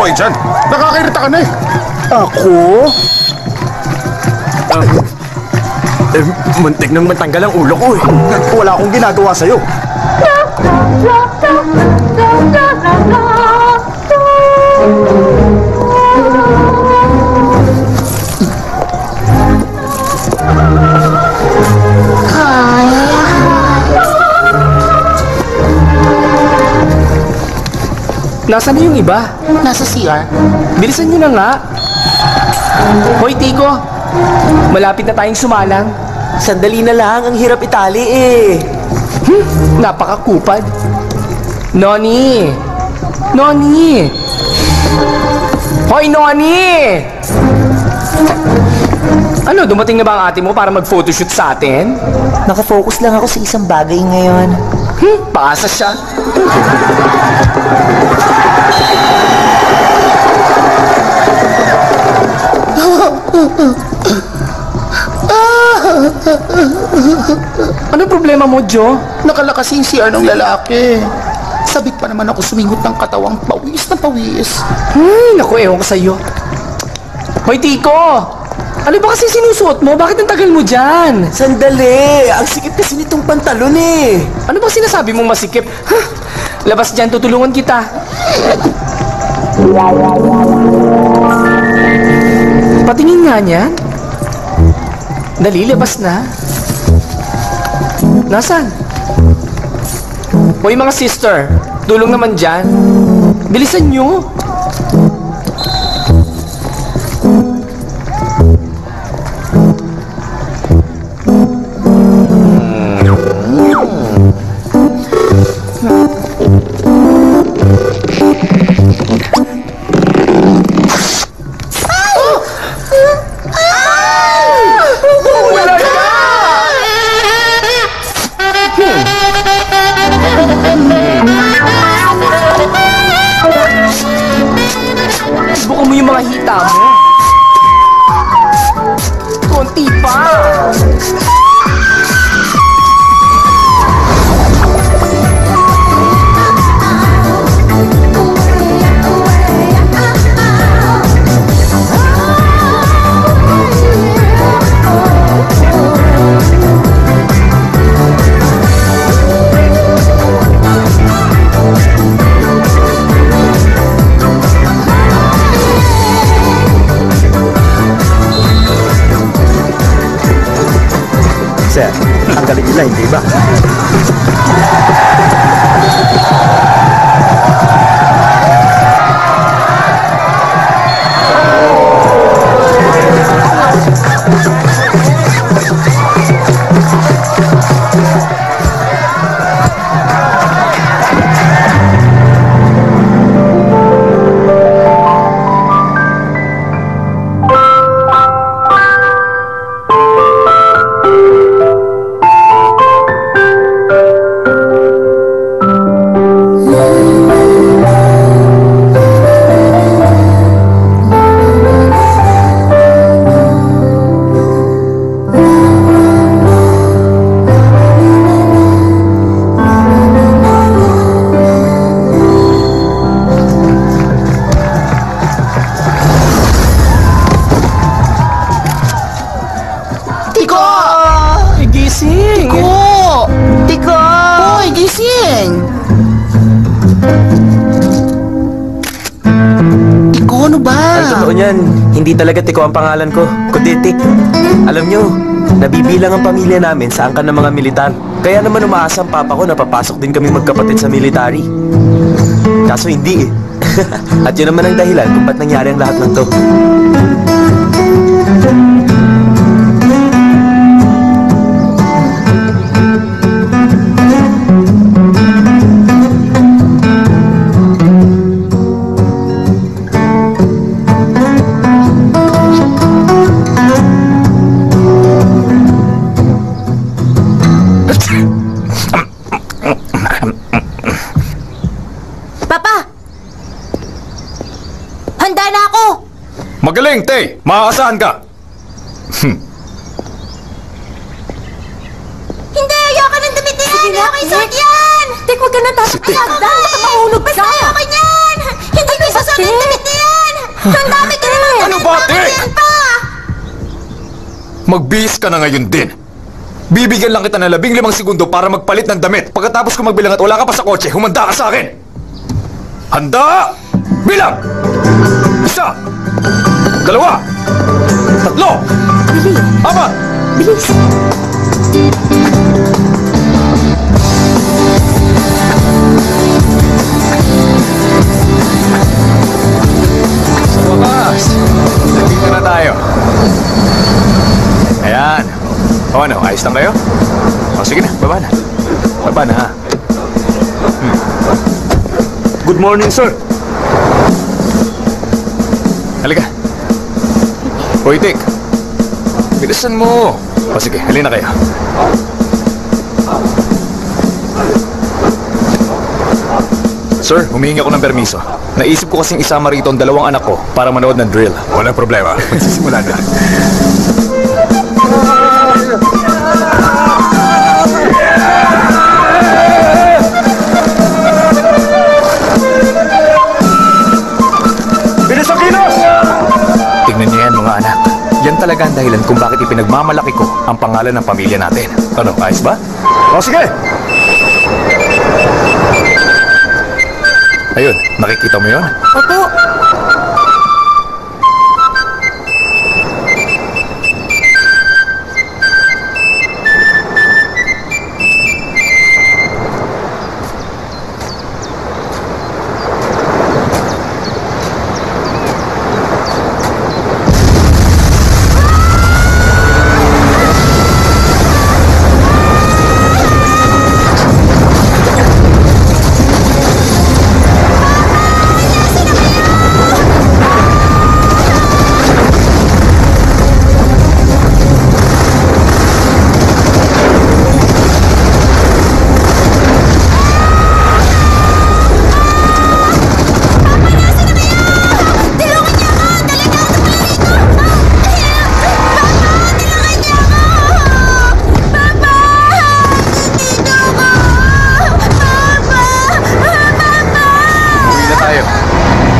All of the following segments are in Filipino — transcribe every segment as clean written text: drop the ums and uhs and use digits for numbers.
kayo dyan? Nakakairita ka na eh. Ako? Muntik nang matanggal ang ulo ko eh. Wala akong ginagawa sa'yo. Nasaan na yung iba? Nasa CR. Bilisan nyo na nga. Hoy, Tico. Malapit na tayong sumalang. Sandali na lang, ang hirap itali eh. Napakakupad. Noni! Noni! Hoy, Noni! Ano, dumating na ba ang ate mo para mag-photoshoot sa atin? Nakafocus lang ako sa isang bagay ngayon. Paasa siya. Ano problema mo, Jo? Nakalakas yung CR ng lalaki. Sabik pa naman ako sumingot ng katawang pawis na pawis. Naku, ewan ko sa'yo. Hoy, Tico! Ano ba kasi sinusuot mo? Bakit ang tagal mo dyan? Sandali! Ang sikip kasi nitong pantalon eh. Ano bang sinasabi mong masikip? Labas dyan, tutulungan kita. Patingin nga niyan. Dali, labas na. Nasaan? Hoy mga sister, tulong naman dyan. Bilisan nyo. Buka mo yung mga hita mo. Konti pa. Sir, ang galing nila, hindi ba? Hindi talaga Tiko ang pangalan ko, kundi Tik. Alam nyo, nabibilang ang pamilya namin sa angkan ng mga militar. Kaya naman umaasa ang papa ko na papasok din kami magkapatid sa military. Kaso hindi eh. At yun naman ang dahilan kung ba't nangyari ang lahat ng to. Magaling, Tay! Maaasahan ka! Hindi! Ayoko nang dumitin! Ayoko isuot yan! Tek, huwag ka na tatapagda! Baka mahulog ka! Basta ayoko yan! Hindi ko isusuot ang dumitin! Ang dami ka naman! Ano ba, Tik? Yan pa! Magbihis ka na ngayon din. Bibigyan lang kita ng 15 segundo para magpalit ng damit. Pagkatapos ko magbilang at wala ka pa sa kotse, humanda ka sa akin. Handa! Bilang! 1, 2, 3, 4, Dali, 4. bilis! Sa wakas, nandito na tayo. Ayan. O ano, ayos lang kayo? O sige na, baba na. Baba na ha. Good morning, sir. Halika. Hoy, Tik. Bilisan mo. O sige, halina kayo. Sir, humihingi ako ng permiso. Naisip ko kasing isama rito ang 2 anak ko para manood ng drill. Walang problema. Magsisimulan na. Bilis ang kilos! Tingnan niyo yan, mga anak. Yan talaga ang dahilan kung bakit ipinagmamalaki ko ang pangalan ng pamilya natin. Ano, ayos ba? O sige! Ayun, nakikita mo yun? Opo!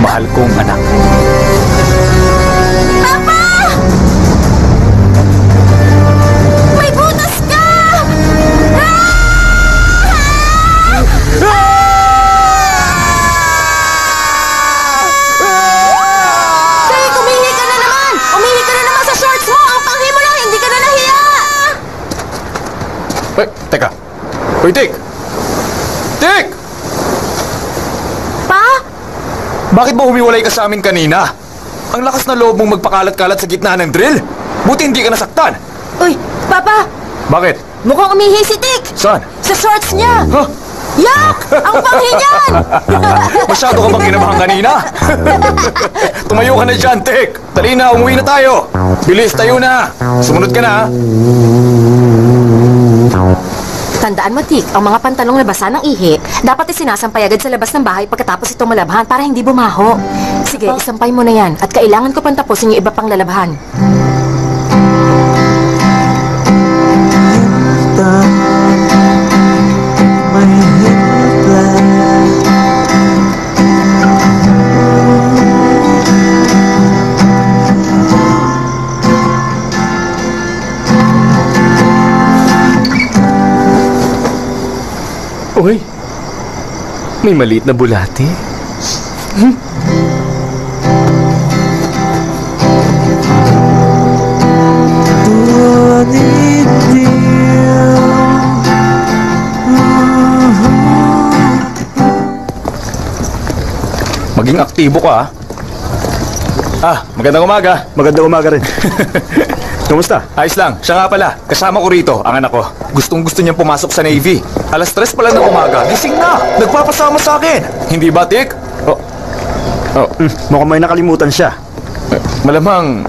Mahal kong anak. May butas ka! Jake, umihi ka na naman! Umihi ka na naman sa shorts mo! Ang panghi mo lang, hindi ka na nahiya! Hoy, teka. Hoy, Tik! Tik! Pa? Bakit ba humiwalay ka sa amin kanina? Ang lakas na loob mong magpakalat-kalat sa gitna ng drill. Buti hindi ka nasaktan. Uy, Papa! Bakit? Mukhang umihi si Tik! Saan? Sa shorts niya! Huh? Yak! Ang panghi niyan! Masyado ka bang kinabahan kanina? Tumayo ka na dyan, Tik! Dali na, umuwi na tayo! Bilis, tayo na! Sumunod ka na, ha? Tandaan mo, Tik, ang mga pantalong na basa ng ihi, dapat isinasampay agad sa labas ng bahay pagkatapos itong malabhan para hindi bumaho. Sige, isampay mo na yan at kailangan ko pang tapusin yung iba pang lalabhan. Uy, may maliit na bulate. Maging aktibo ka, ha? Magandang umaga. Magandang umaga rin. Kumusta? Ayos lang. Siya nga pala. Kasama ko rito, ang anak ko. Gustong-gusto niyang pumasok sa Navy. 3:00 pa lang ng umaga. Gising na! Nagpapasama sa akin! Hindi ba, Tik? Mukhang may nakalimutan siya. Malamang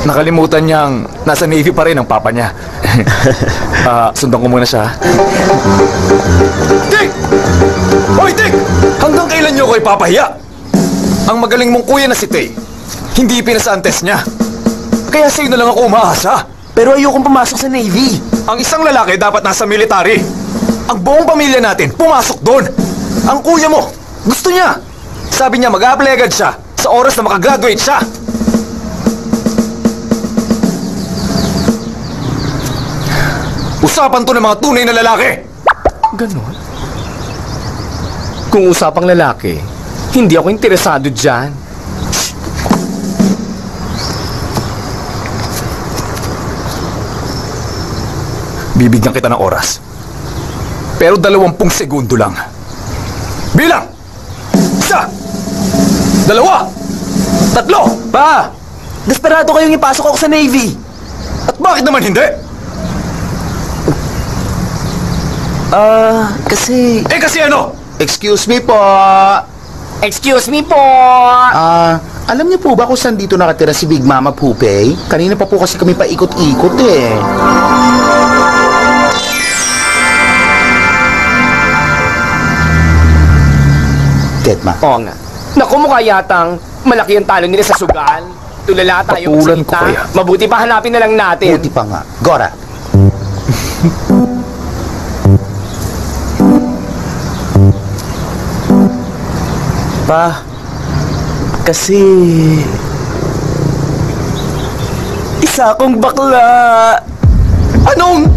nakalimutan niyang nasa Navy pa rin ang papa niya. Sundan ko muna siya. Tik! Hoy, Tik! Hanggang kailan niyo ko ipapahiya? Ang magaling mong kuya na si Tay, hindi pinasa ang test niya. Kaya sa'yo na lang ako umaasa. Pero ayokong pumasok sa Navy. Ang isang lalaki dapat nasa military. Ang buong pamilya natin pumasok doon. Ang kuya mo, gusto niya. Sabi niya mag-a-apply agad siya sa oras na makagraduate siya. Usapan to ng mga tunay na lalaki. Ganon? Kung usapang lalaki, hindi ako interesado dyan. Bibigyan kita ng oras. Pero 20 segundo lang. Bilang! 1, 2, 3! Pa! Desperado kayong ipasok ako sa Navy. At bakit naman hindi? Kasi... Eh kasi ano? Excuse me po. Excuse me po! Alam niyo po ba kung saan dito nakatira si Big Mama Pupay? Kanina pa po kasi kami paikot-ikot eh. Tetma. Oo nga. Naku, mukha yatang malaki ang talo nila sa sugal. Tulala tayo Patulan ko magsalita. kaya. Mabuti pa hanapin na lang natin. Buti pa nga. Gora. Pa, kasi... Isa akong bakla. Anong?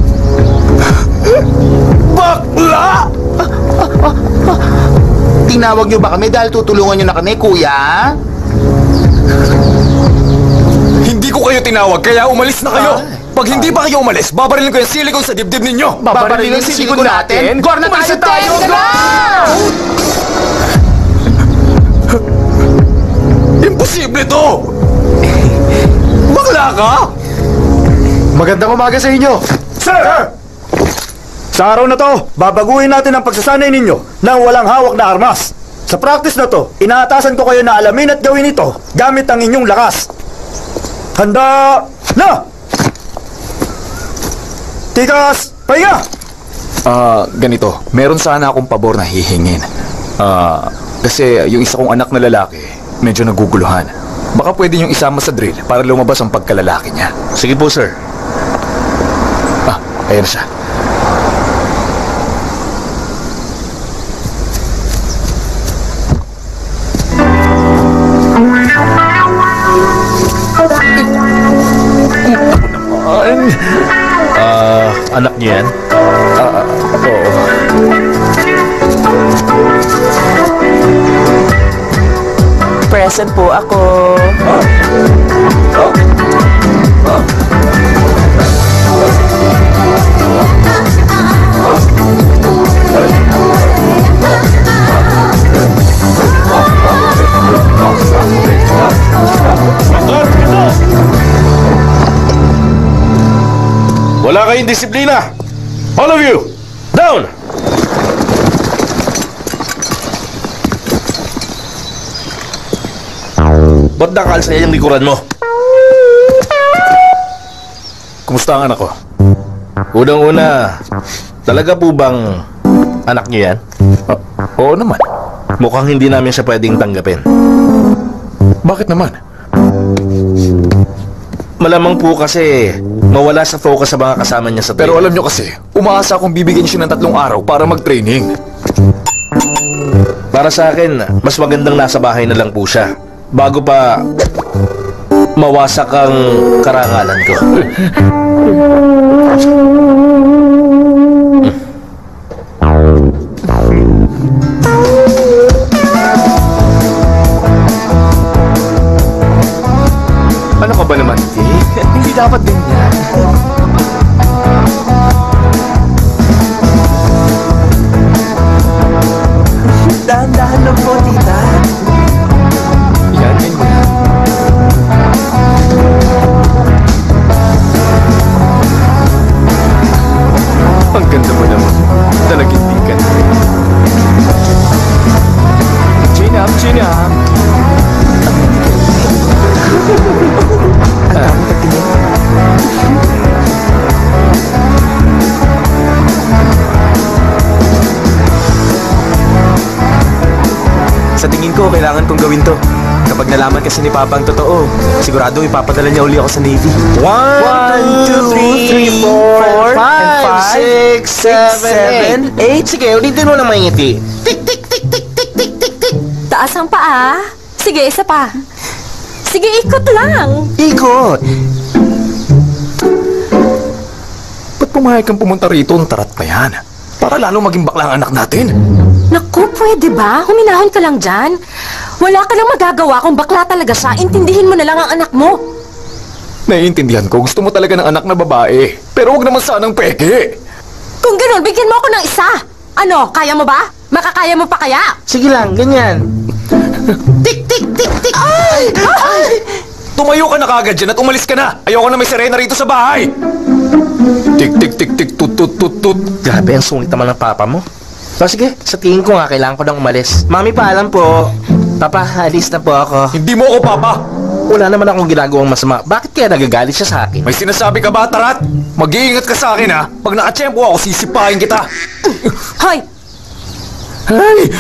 Bakla? Tinawag niyo ba kami dahil tutulungan niyo na kami, kuya? Hindi ko kayo tinawag, kaya umalis na kayo. Pag hindi pa kayo umalis, babarilin ko yung silikon sa dibdib ninyo. Babarilin ang silikon natin. Gora na Umalis tayo! Go! Imposible to! Bakla ka? Magandang umaga sa inyo. Sir! Sa araw na to, babaguhin natin ang pagsasanay ninyo nang walang hawak na armas. Sa practice na to, inaatasan ko kayo na alamin at gawin ito gamit ang inyong lakas. Handa na! Tikas, pahinga! Ganito. Meron sana akong pabor na hihingin. Kasi yung isa kong anak na lalaki, medyo naguguluhan. Baka pwede niyong isama sa drill para lumabas ang pagkalalaki niya. Sige po, sir. Ayan siya. Anak niyo yan? Oo. Present po ako. Wala kayong disiplina! All of you! Down! Ba't nakalsa yung likuran mo? Kumusta ang anak ko? Unang-una, talaga po bang anak niyo yan? Oo naman. Mukhang hindi namin siya pwedeng tanggapin. Bakit naman? Malamang po kasi mawala sa focus sa mga kasama niya sa Pero training. alam nyo kasi, umaasa akong bibigyan siya ng 3 araw para mag-training. Para sa akin, mas magandang nasa bahay na lang po siya bago pa mawasak ang karangalan ko. Ano ka ba naman, Vic? Hindi dapat ganyan. Dahan-dahan lang po, tita. Yan, ganyan. Ang ganda mo naman. Dalagindigan. Chin up, chin up. Sa tingin ko, kailangan kong gawin to. Kapag nalaman kasi ni Papa ang totoo, sigurado ipapadala niya uli ako sa Navy. 1, 2, 3, 4, 5, 6, 7, 8. Sige, ulitin mo na maingiti. Taas ang paa. Sige, isa pa. Sige, ikot lang. Ikot! Ba't pumayag kang pumunta rito? Ang tarat pa yan. Para lalo maging bakla ang anak natin. Naku, pwede ba? Huminahon ka lang dyan. Wala ka lang magagawa kung bakla talaga siya. Intindihin mo na lang ang anak mo. Naiintindihan ko, gusto mo talaga ng anak na babae. Pero wag naman sanang peke. Kung ganun, bigyan mo ako ng isa. Ano, kaya mo ba? Makakaya mo pa kaya? Sige lang, ganyan. Tik, tik, tik, tik! Ay! Tumayo ka na kagad dyan at umalis ka na. Ayoko na may sirena rito sa bahay. Tik, tik, tik, tik, tut, tut, tut, tut. Grabe, ang sungit naman ng papa mo. So, sige, sa tingin ko nga, kailangan ko nang umalis. Mami, paalam po. Papa, alis na po ako. Hindi mo ako, Papa. Wala naman akong ginagawang masama. Bakit kaya nagagalit siya sa akin? May sinasabi ka ba, Tarat? Mag-iingat ka sa akin, ha? Pag nakatsyempo ako, sisipahin kita. Hoy! Ay!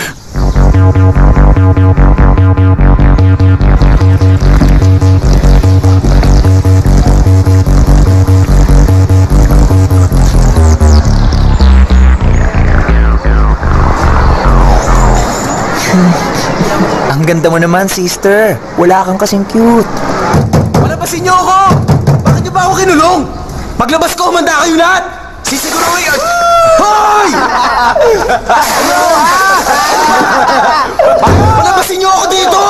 Ang ganda mo naman, sister. Wala kang kasing cute. Palabasin niyo ako! Bakit niyo ba ako kinulong? Paglabas ko, humanda kayo lahat! Sisiguruhin! Hoy! Palabasin niyo ako dito!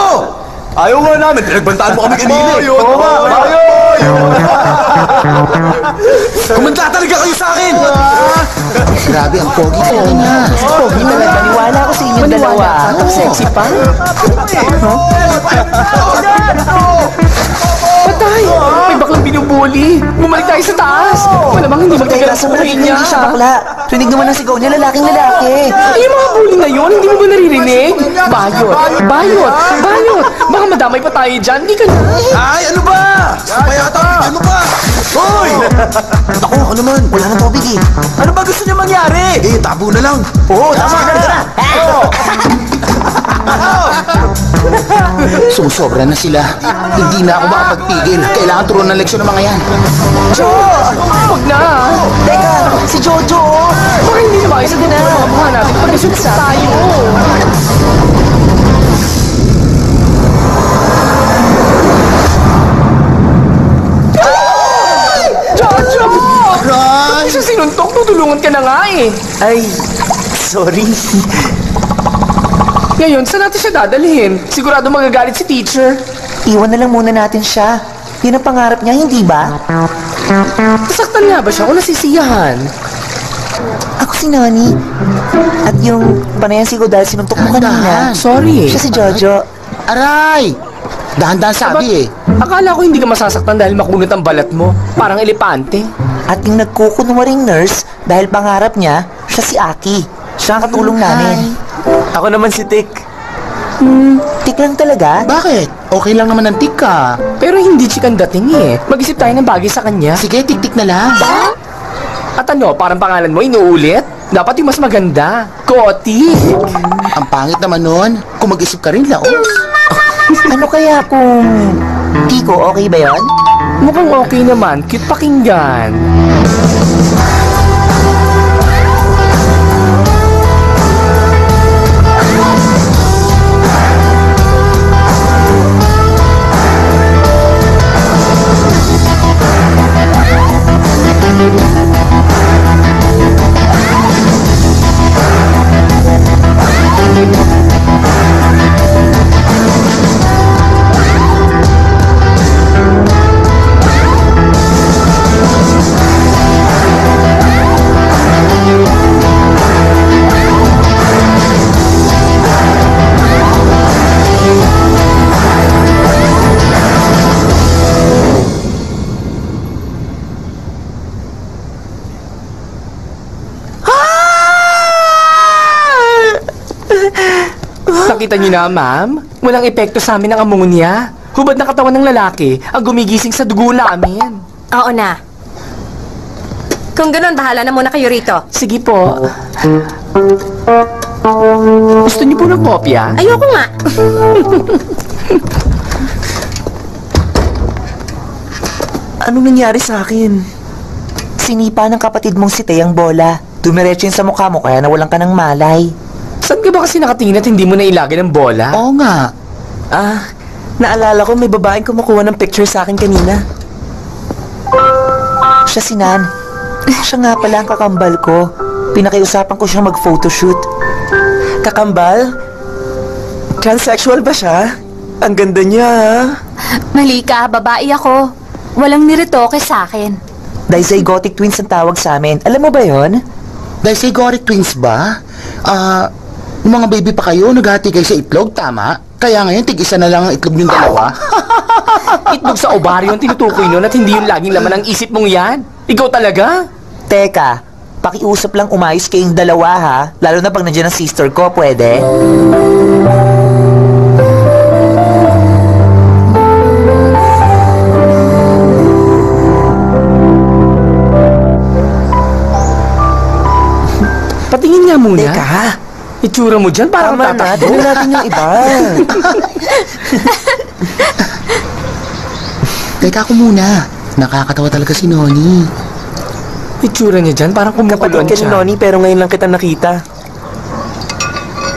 Ayaw nga namin, pinagbantaan mo kami kanina. Kumanda talaga kayo sa akin! Grabe, ang pogi talaga niya. Pogi talaga. Maniwala ko sa inyong dalawa. Ang sexy pa. Patay! May baklang binubuli. Bumalik tayo sa taas. Malamang hindi magkagala sa buhay niya. Hindi siya bakla. Rinig naman ang sigaw niya, lalaking lalaki. Yung mga bully na yun, hindi mo ba naririnig? Bayot! Bayot! Bayot! Baka madamay pa tayo dyan. Hindi ka na. Ay, ano ba? Payata, ano ba? Hoy! Ako naman. Wala nang tubig eh. Ano ba gusto niyo mangyari? Eh, tabo na lang. Oo, tama ka na. Sumusobra na sila. Hindi na ako makapagpigil. Kailangan turuan ng leksyon ng mga yan. Huwag na. Teka, si Jojo. Baka hindi na maayos na mga mukha natin pag nasunod tayo. Jojo! Ba't siya sinuntok? Tutulungan ka na nga eh. Ay, sorry. Ngayon, saan natin siya dadalhin? Sigurado magagalit si teacher. Iwan na lang muna natin siya. Yun ang pangarap niya, hindi ba? Nasaktan nga ba siya o nasisiyahan? Ako si Nani. At yung panayan si dahil sinuntok mo kanina. Sorry. Siya si Jojo. Aray! Dahan-dahan sabi eh. Akala ko hindi ka masasaktan dahil makunot ang balat mo. Parang elepante. At yung nagkukunwaring nurse, dahil pangarap niya, siya si Aki. Siya ang katulong namin. Ako naman si Tik. Tik lang talaga? Bakit? Okay lang naman ang tika. Pero hindi chikang dating eh. Mag-isip tayo ng bagay sa kanya. Sige, tik-tik na lang. At ano, parang pangalan mo inuulit? Dapat yung mas maganda. Koti. Ang pangit naman nun. Kung mag-isip ka rin, laos. Ano kaya kung... Tiko, okay ba yon? Mukhang okay naman. Cute pakinggan. Nakita niyo na, ma'am? Walang epekto sa amin ang amonia. Hubad na katawan ng lalaki ang gumigising sa dugo namin. Oo na. Kung ganun, bahala na muna kayo rito. Sige po. Gusto niyo po ng kopya? Ayoko nga. Anong nangyari sa akin? Sinipa ng kapatid mong si Tay ang bola. Dumiretso yun sa mukha mo kaya nawalan ka ng malay. Saan ka ba kasi nakatingin at hindi mo nailagay ng bola? Oo nga. Naalala ko may babaeng kumukuha ng picture sa akin kanina. Siya si Nan. Siya nga pala ang kakambal ko. Pinakiusapan ko siyang mag-photoshoot. Kakambal? Transsexual ba siya? Ang ganda niya, ha? Mali ka, babae ako. Walang niretoke sa akin. Dizygotic twins ang tawag sa amin. Alam mo ba yon? Dizygotic twins ba? Yung mga baby pa kayo, naghati kayo sa itlog, tama? Kaya ngayon, tig-isa na lang ang itlog yung dalawa. Itlog sa ovaryo ang tinutukoy nun at hindi yung laging laman ng isip mong yan. Ikaw talaga? Teka, pakiusap lang umayos kayong dalawa ha. Lalo na pag nandiyan ang sister ko, pwede? Patingin nga muna. Teka ha. Itsura mo dyan, parang Tama na, tatakbo. dala natin yung iba. Teka ako muna. Nakakatawa talaga si Noni. Itsura niya dyan, parang kumukuluan Kapatid ka ni siya. Noni, pero ngayon lang kita nakita.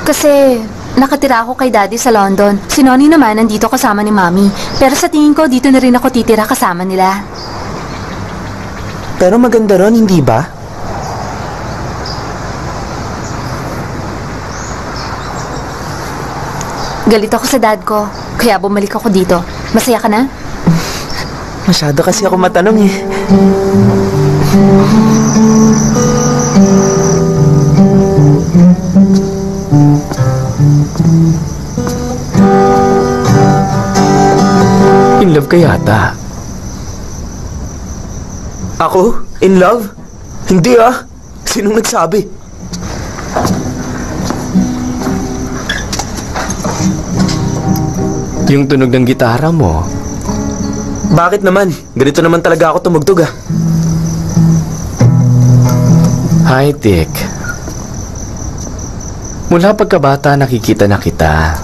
Kasi nakatira ako kay Daddy sa London. Si Noni naman nandito kasama ni Mami. Pero sa tingin ko, dito na rin ako titira kasama nila. Pero maganda ron, hindi ba? Galit ako sa dad ko, kaya bumalik ako dito. Masaya ka na? Masyado kasi ako matanong eh. In love ka yata. Ako? In love? Hindi ah. Sinong nagsabi? Yung tunog ng gitara mo. Bakit naman? Ganito naman talaga ako tumugtog ah. Hi, Dick. Mula pagkabata nakikita na kita.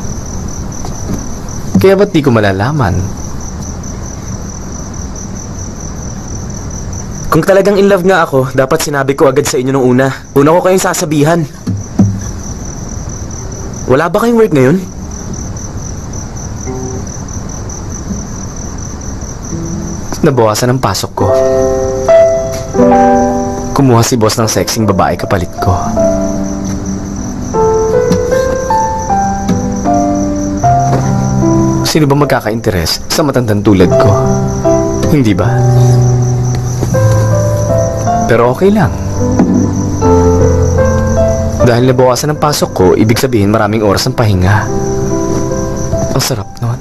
Kaya ba't di ko malalaman? Kung talagang in love nga ako, dapat sinabi ko agad sa inyo nung una. Una ko kayong sasabihan. Wala ba kayong work ngayon? Nabawasan ang pasok ko. Kumuha si boss ng sexing babae kapalit ko. Sino ba magkaka-interes sa matandang tulad ko? Hindi ba? Pero okay lang. Dahil nabawasan ang pasok ko, ibig sabihin maraming oras ang pahinga. Ang sarap nun.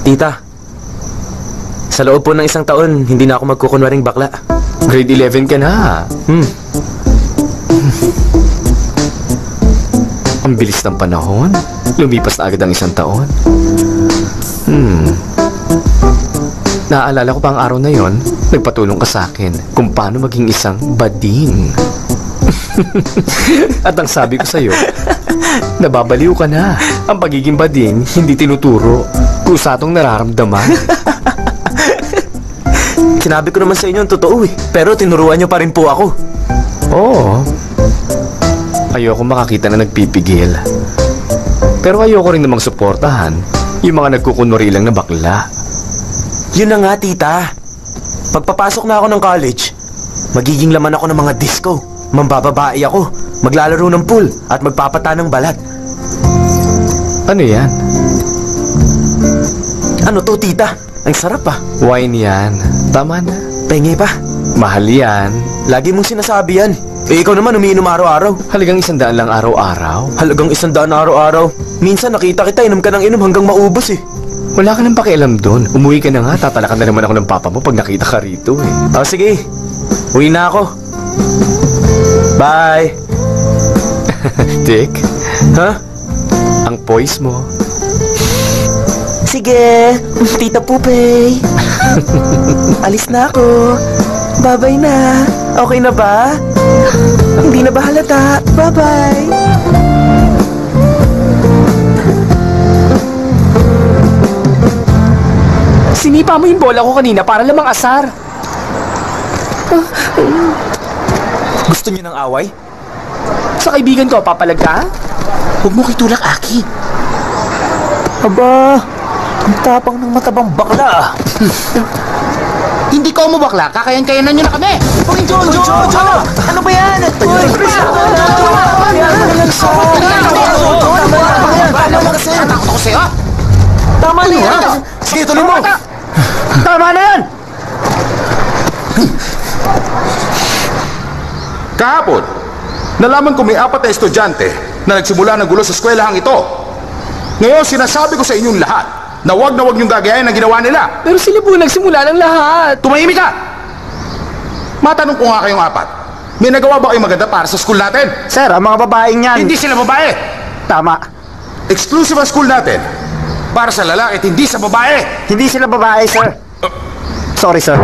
Tita, sa loob po ng isang taon, hindi na ako magkukunwaring bakla. Grade 11 ka na. Ang bilis ng panahon. Lumipas na agad ang isang taon. Naaalala ko pa ang araw na yon, nagpatulong ka sa akin kung paano maging isang bading. At ang sabi ko sa'yo, nababaliw ka na. Ang pagiging bading, hindi tinuturo. Kusatong nararamdaman. Sinabi ko naman sa inyo ang totoo eh. Pero tinuruan niyo pa rin po ako. Oo. Ayoko makakita na nagpipigil. Pero ayoko rin namang suportahan yung mga nagkukunwari lang na bakla. Yun na nga, tita. Pagpapasok na ako ng college, magiging laman ako ng mga disco. Mambababae ako, maglalaro ng pool at magpapata ng balat. Ano yan? Ano to, tita? Ang sarap ah. Wine yan. Tama na. Penge pa. Mahal yan. Lagi mong sinasabi yan. Eh, ikaw naman umiinom araw-araw. Halagang 100 lang araw-araw. Halagang 100 araw-araw. Minsan nakita kita, inom ka ng inom hanggang maubos eh. Wala ka nang pakialam doon. Umuwi ka na nga. Tatalakan na naman ako ng papa mo pag nakita ka rito eh. O sige, uwi na ako. Bye. Dick, Ha? ang poise mo. Sige, Tita Pupay. Alis na ako. Bye-bye na. Okay na ba? Hindi na ba halata? Bye-bye. Sinipa mo yung bola ko kanina para lamang asar. Gusto niyo ng away? Sa kaibigan ko, papalag ka? Huwag mo kitulak, Aki. Aba, ang tapang ng matabang bakla. Hindi ko mo bakla, kakayan-kayanan nyo na kami! Uy, Jojo! Ano ba yan? Uy, Chris! Natakot ako sa'yo! Tama na yan! Sige, tuloy mo! Tama na yan! Kahapon, nalaman ko may 4 na estudyante na nagsimula ng gulo sa eskwelahang ito. Ngayon, sinasabi ko sa inyong lahat na huwag niyong gagayahin ang ginawa nila. Pero sila po nagsimula ng lahat. Tumahimik ka! Matanong ko nga kayong 4. May nagawa ba kayong maganda para sa school natin? Sir, ang mga babaeng yan. Hindi sila babae. Tama. Exclusive ang school natin. Para sa lalaki at hindi sa babae. Hindi sila babae, sir. Sorry, sir.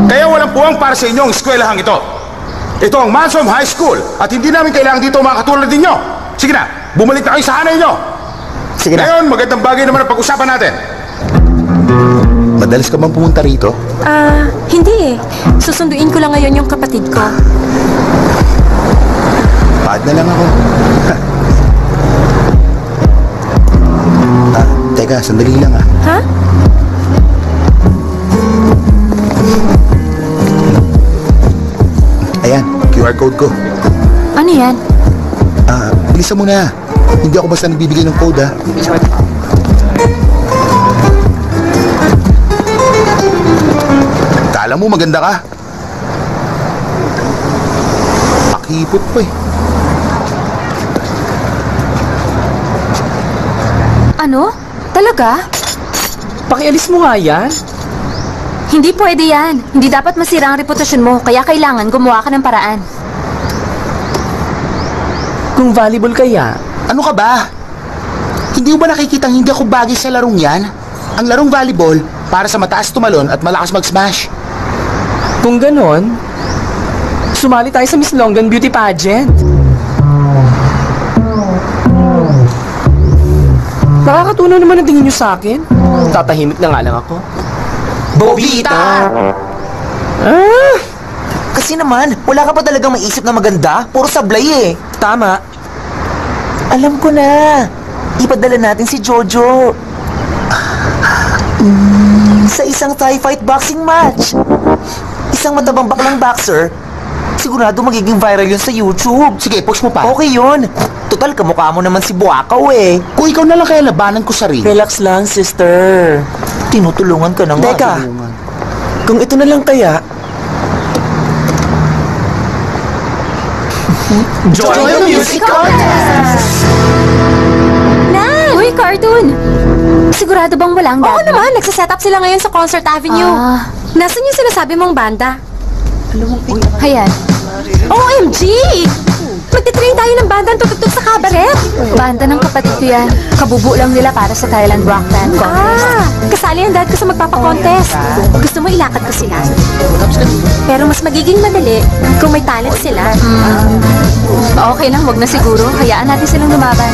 Kaya walang puwang para sa inyo ang eskwelahang ito. Ito ang Mansom High School at hindi namin kailangan dito mga katulad ninyo. Sige na, bumalik na kayo sa hanay nyo. Sige na. Ngayon, magandang bagay naman ang pag-usapan natin. Madalas ka bang pumunta rito? Hindi eh. Susunduin ko lang ngayon yung kapatid ko. Paad na lang ako. Teka, sandali lang Ha? Ayan, QR code ko. Ano yan? Bilisan mo na. Hindi ako basta nagbibigay ng code, ha? Kala mo maganda ka? Pakipot pa eh. Ano? Talaga? Pakialis mo nga yan. Hindi pwede yan. Hindi dapat masira ang reputasyon mo, kaya kailangan gumawa ka ng paraan. Kung volleyball kaya, Ano ka ba? Hindi mo ba nakikita hindi ako bagay sa larong yan? Ang larong volleyball, para sa mataas tumalon at malakas mag-smash. kung ganon, sumali tayo sa Miss Longgan Beauty Pageant. Nakakatunaw naman ang tingin nyo sa akin. Tatahimik na nga lang ako. Bobita! Kasi naman, wala ka pa talagang maisip na maganda. Puro sablay eh. Tama. Alam ko na. Ipadala natin si Jojo. Sa isang Thai fight boxing match. Isang matabang baklang boxer. Sigurado magiging viral yun sa YouTube. Sige, push mo pa. Okay yun. Total, kamukha mo naman si Buakaw eh. Kung ikaw na lang kaya labanan ko sa ring. Relax lang, sister. Tinutulungan ka na nga. Teka, kung ito na lang kaya, Join the music contest! Uy, cartoon! Sigurado bang walang dad? Oo naman, nagsaset up sila ngayon sa Concert Avenue. Nasaan yung sinasabi mong banda? Ayan. OMG! Magtitrain tayo ng banda tutugtog sa cabaret. Banda ng kapatid ko yan. Kabubu lang nila para sa Thailand Rock Band Contest. Kasali ang dad ko sa magpapakontest. Gusto mo ilakad ko sila? Pero mas magiging madali kung may talent sila. Okay lang, wag na siguro. Hayaan natin silang lumaban.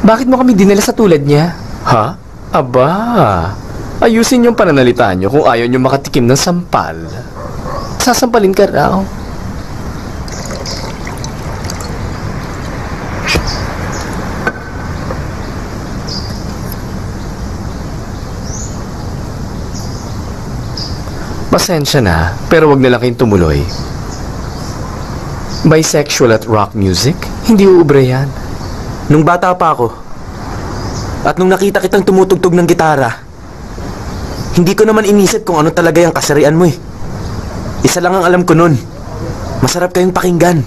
bakit mo kami dinala sa tulad niya? Ha? Aba, ayusin yung pananalita nyo kung ayaw nyo makatikim ng sampal. Sasampalin ka raw. Pasensya na, pero wag na lang kayong tumuloy. Bisexual at rock music? Hindi uubra yan. Nung bata pa ako, at nung nakita kitang tumutugtog ng gitara, hindi ko naman inisip kung ano talaga yung kasarian mo eh. Isa lang ang alam ko nun. Masarap kayong pakinggan.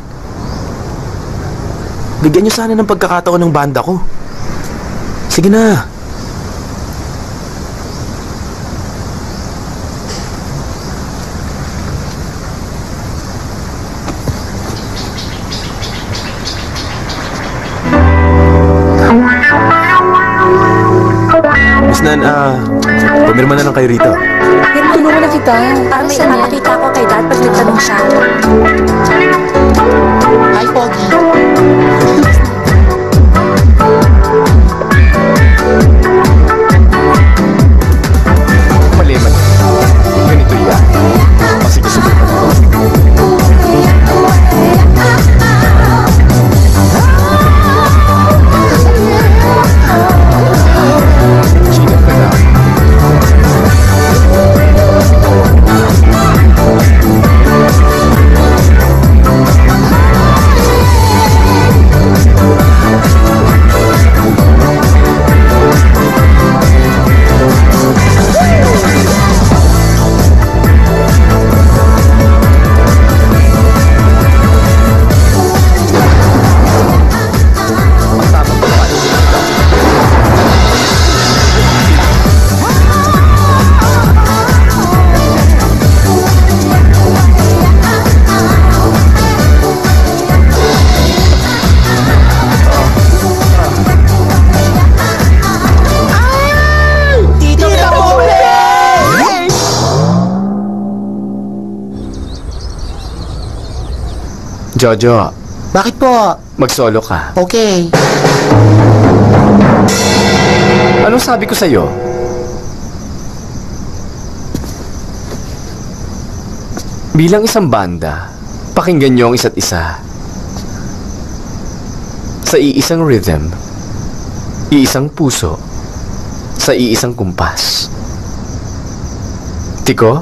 Bigyan niyo sana ng pagkakataon ng banda ko. Sige na. Miss Nan, pumirma na lang kayo rito. Tulungan na kita. Parang may napakita ko kay dad pag nagtanong siya. Hi, Pogi. Mali. Ganito yan. Kasi gusto mo naman. Jojo, Bakit po? mag-solo ka. Okay. Anong sabi ko sa'yo? Bilang isang banda, pakinggan niyo ang isa't isa. Sa iisang rhythm, iisang puso, sa iisang kumpas. Tiko,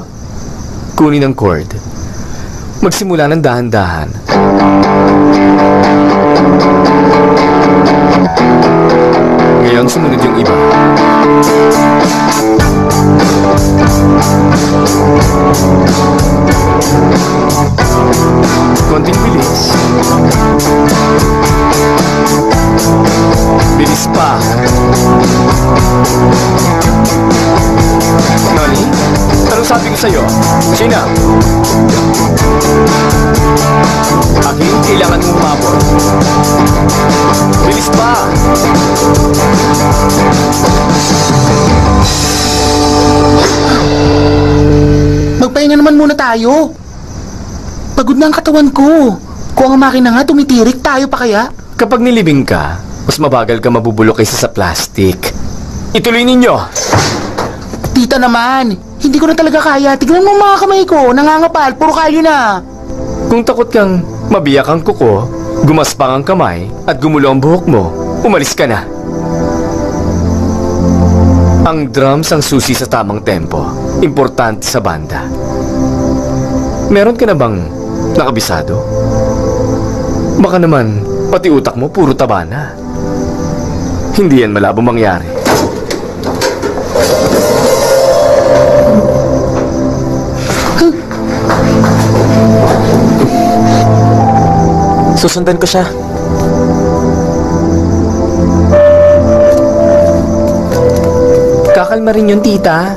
kunin ang chord. Magsimula ng dahan-dahan. Ngayon, sumunod yung iba. Konting bilis. Bilis pa. Nani? Anong sabi ko sa'yo? Sina? Akin, kailangan mong umabot. Bilis pa. Magpahinga naman muna tayo. Pagod na ang katawan ko. Kung ang makina nga tumitirik, tayo pa kaya? Kapag nilibing ka, mas mabagal ka mabubulok kaysa sa plastic. Ituloy ninyo! Tita naman, hindi ko na talaga kaya. Tignan mo mga kamay ko, nangangapal, puro kayo na. Kung takot kang mabiyak ang kuko, gumaspang ang kamay, at gumulo ang buhok mo, umalis ka na. Ang drums ang susi sa tamang tempo. Importante sa banda. Meron ka na bang nakabisado? Baka naman, pati utak mo puro taba na. Hindi yan malabong mangyari. Susundan ko siya. Kakalma rin yun, tita.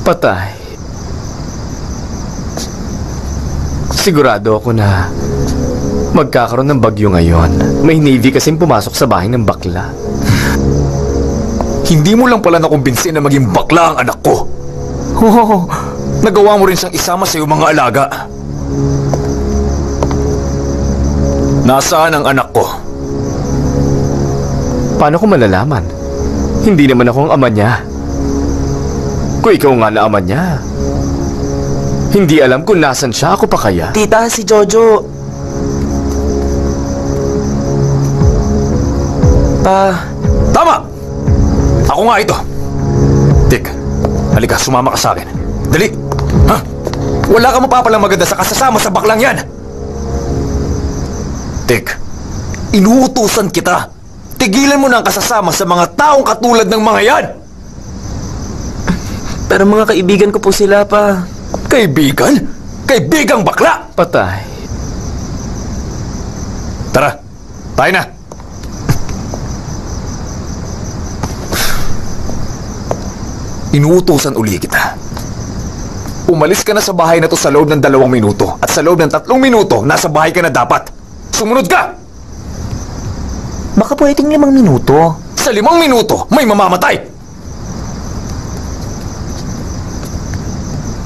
Patay. Sigurado ako na magkakaroon ng bagyo ngayon. May Navy kasing pumasok sa bahay ng bakla. Hindi mo lang pala nakumbinsin na maging bakla ang anak ko. Oh, nagawa mo rin siyang isama sa iyong mga alaga. Nasaan ang anak ko? Paano ko malalaman? Hindi naman ako ang ama niya. Kung ikaw nga na ama niya, hindi alam kung nasan siya, ako pa kaya? Tita, si Jojo. Tama! Ako nga ito. Tik, halika, sumama ka sa akin. Dali! Ha? Wala ka mapapalang maganda sa kasasama sa baklang yan! Tik, inuutusan kita. Tigilan mo na ang kasasama sa mga taong katulad ng mga yan! Pero mga kaibigan ko po sila pa. Kaibigan? Kaibigang bakla! Patay. Tara, tayo na! Inuutusan uli kita. Umalis ka na sa bahay na to sa loob ng 2 minuto. At sa loob ng 3 minuto, nasa bahay ka na dapat. Sumunod ka! Baka pwedeng 5 minuto. Sa 5 minuto, may mamamatay!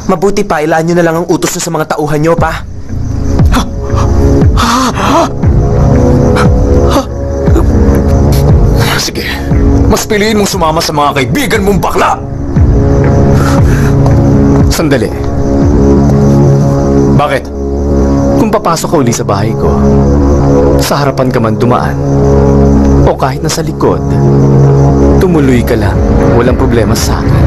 Mabuti pa, ilaan nyo na lang ang utos nyo sa mga tauhan nyo, pa. Sige, mas piliin mong sumama sa mga kaibigan mong bakla! Sandali. Bakit? Kung papasok ka uli sa bahay ko, sa harapan ka man dumaan, o kahit nasa likod, tumuloy ka lang. Walang problema sa akin.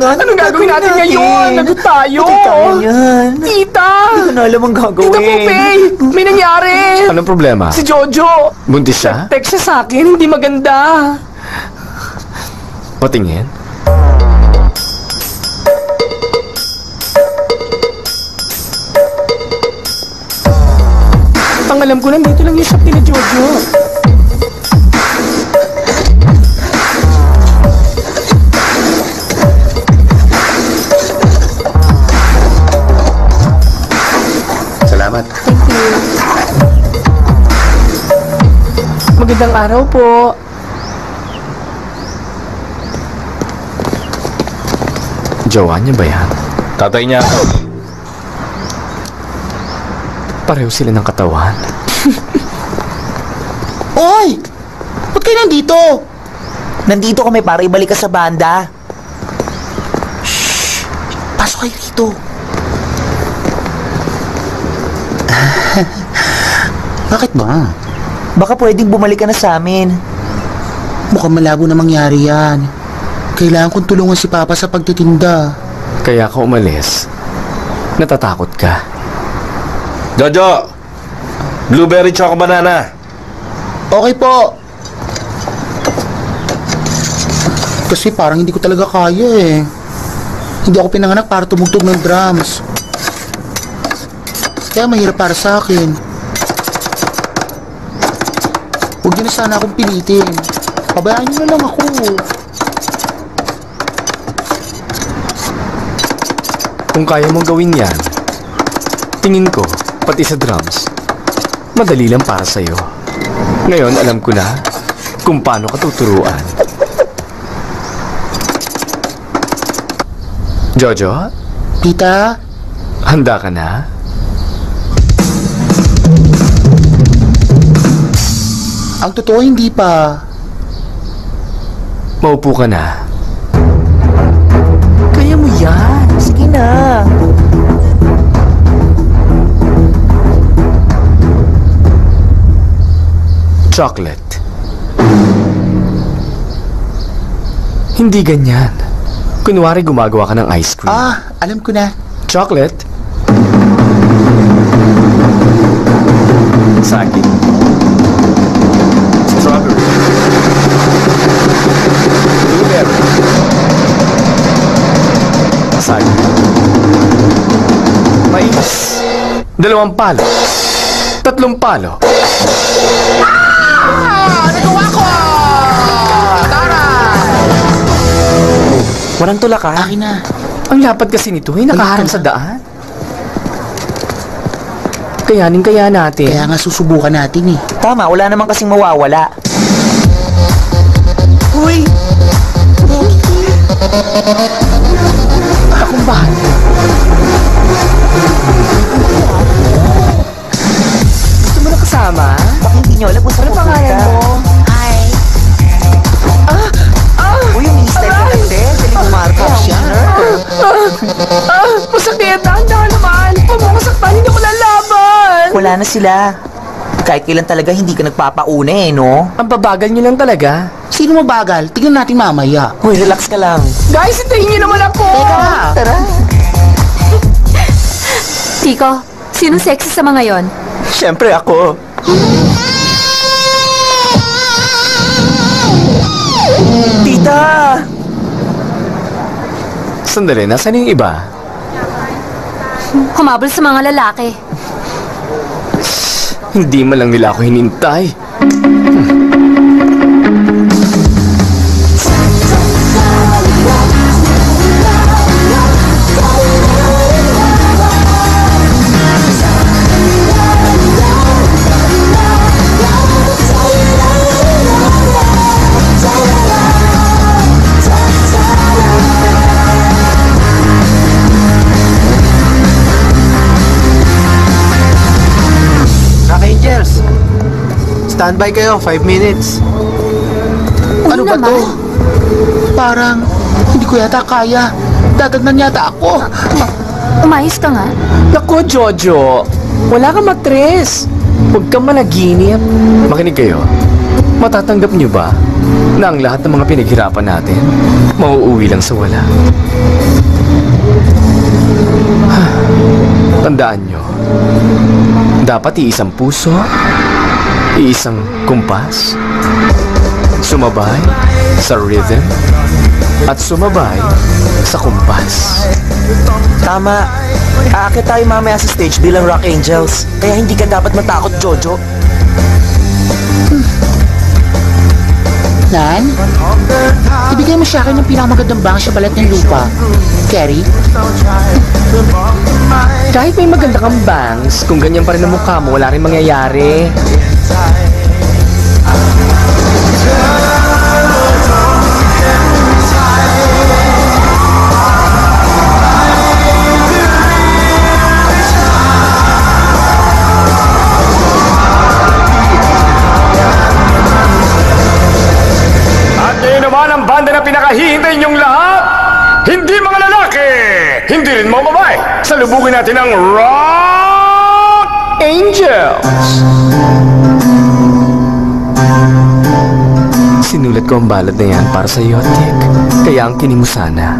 Anong gagawin natin ngayon? Lagot tayo! Hindi kaya yan. Tita! Hindi ko na alam ang gagawin. Tita Pupay! May nangyari! Anong problema? Si Jojo! Buntis siya? Text siya sa akin, hindi maganda. Patingin? Ang alam ko, nandito lang yung shop ni Jojo. Salamat. Magandang araw po. Jowa niya ba yan? Tatay niya. Pareho sila ng katawan. Oy! Ba't kayo nandito? Nandito kami para ibalik ka sa banda. Shh! Pasok kayo rito. Bakit ba? Baka pwedeng bumalik ka na sa amin. Mukhang malabo na mangyari yan. Kailangan kong tulungan si Papa sa pagtitinda. Kaya ka umalis. Natatakot ka. Jojo! Blueberry choco banana. Okay po. Kasi parang hindi ko talaga kaya eh. Hindi ako pinanganak para tumugtog ng drums. Kaya mahirap para sa akin. Huwag niyo na sana akong pilitin. Pabayaan niyo na lang ako. Kung kaya mong gawin yan, tingin ko, pati sa drums, madali lang para sa'yo. Ngayon, alam ko na kung paano ka tuturuan. Jojo, Tita? handa ka na? Ang totoo, hindi pa. Maupo ka na. Kaya mo yan. Sige na. Chocolate. Hindi ganyan. Kunwari gumagawa ka ng ice cream. Alam ko na. Chocolate. Sagi. Strawberry. Blueberry. Sagi. Mais. 2 palo. 3 palo. Nagawa ko! Tara! Walang tulak ka. Akin na. Ang lapad kasi nito ay nakaharang sa daan. Kayanin kaya natin. Kaya nga susubukan natin eh. Tama, wala naman kasing mawawala. Uy! Akong bahala. Gusto mo na kasama? Baka hindi nyo alam kung saan Ano pangalan mo? Uy, yung mini-style ka kasi. Dali mo markup siya. Masakit! Dahan-dahan naman! Huwag mo kasaktan, hindi ko lalaban! Wala na sila. Kahit kailan talaga hindi ka nagpapauna eh, no? Ang babagal niyo lang talaga. Sino mabagal? Tignan natin mamaya. Uy, relax ka lang. Guys, hintayin niyo naman ako! Teka! Tara. Tiko, sino sexy sa mga yon? Siyempre ako. Tita! Sandali, nasaan yung iba? Humabol sa mga lalaki. Hindi man lang nila ako hinintay. Angels, standby kayo, 5 minutes. Ano ba to? Parang hindi ko yata kaya. Dadagnan yata ako. Umayos ka nga. Naku, Jojo, wala kang matres. Huwag kang managinip. Makinig kayo. Matatanggap niyo ba na ang lahat ng mga pinaghirapan natin mauuwi lang sa wala? Tandaan niyo, dapat iisang puso, iisang kumpas, Sumabay sa rhythm at sumabay sa kumpas. Tama. Aakit tayo mamaya sa stage bilang Rock Angels. Kaya hindi ka dapat matakot, Jojo. Nan, ibigay mo sa akin ng pinakamagandang bang sa balat ng lupa. Carrie? Kahit may maganda kang bangs, kung ganyan pa rin ang mukha mo, wala rin mangyayari. Naman ang banda na pinakahihintay niyong lahat, hindi mga lalaki, hindi rin mga babae. Salubungin natin ang Rock Angels. Sinulat ko ang balad na yan para sa iyo, Tik. Kaya ang kinig mo sana.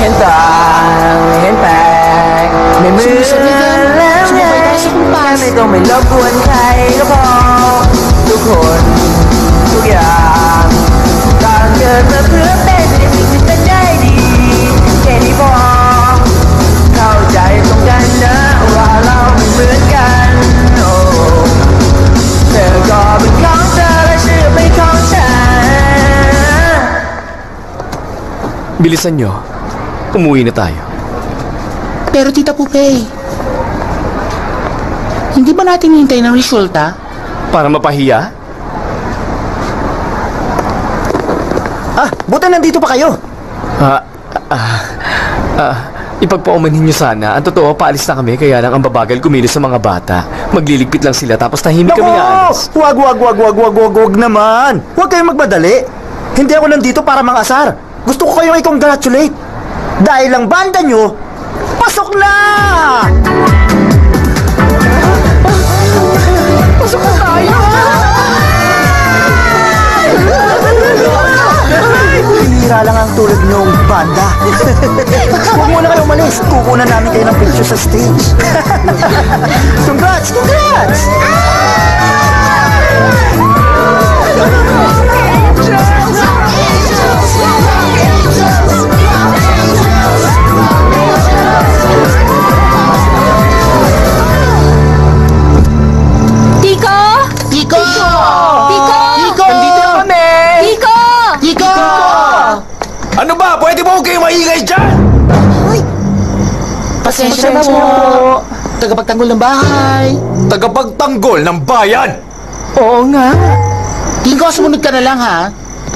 Hentang, hentang. May Sumabay tayo sa kumpas. May may labuan kay ko. Tukon. Tuyang. Tangan na pulpen. Living sa daily. Kenny Bong. Kau jahit tong ganda. Walau memenkan. Oh. Pero kau terasa may kongsan. Bilisan nyo. Umuwi na tayo. Pero Tita Pupay, hindi ba natin hintay ng resulta? Para mapahiya? Buti nandito pa kayo. Ipagpaumanhin nyo sana. Ang totoo, paalis na kami, kaya lang ang babagal kumilos sa mga bata. Magliligpit lang sila, tapos tahimik kami aalis. Wag naman. Huwag kayong magmadali. Hindi ako nandito para mangasar. Gusto ko kayong i-congratulate. Dahil ang banda nyo, pasok na! Pasok na tayo! Hinira lang ang tulad niyong banda. Huwag muna kayo umalis. Kukunan namin kayo ng picture sa stage. Congrats! Congrats! Tiko! Tiko! Tiko! Tiko! Nandito na kami! Tiko! Tiko! Ano ba? Pwede ba huwag kayong maingay dyan? Pasensya na po. Tagapagtanggol ng bahay. Tagapagtanggol ng bayan. Oo nga. Tiko, sumunod ka na lang ha.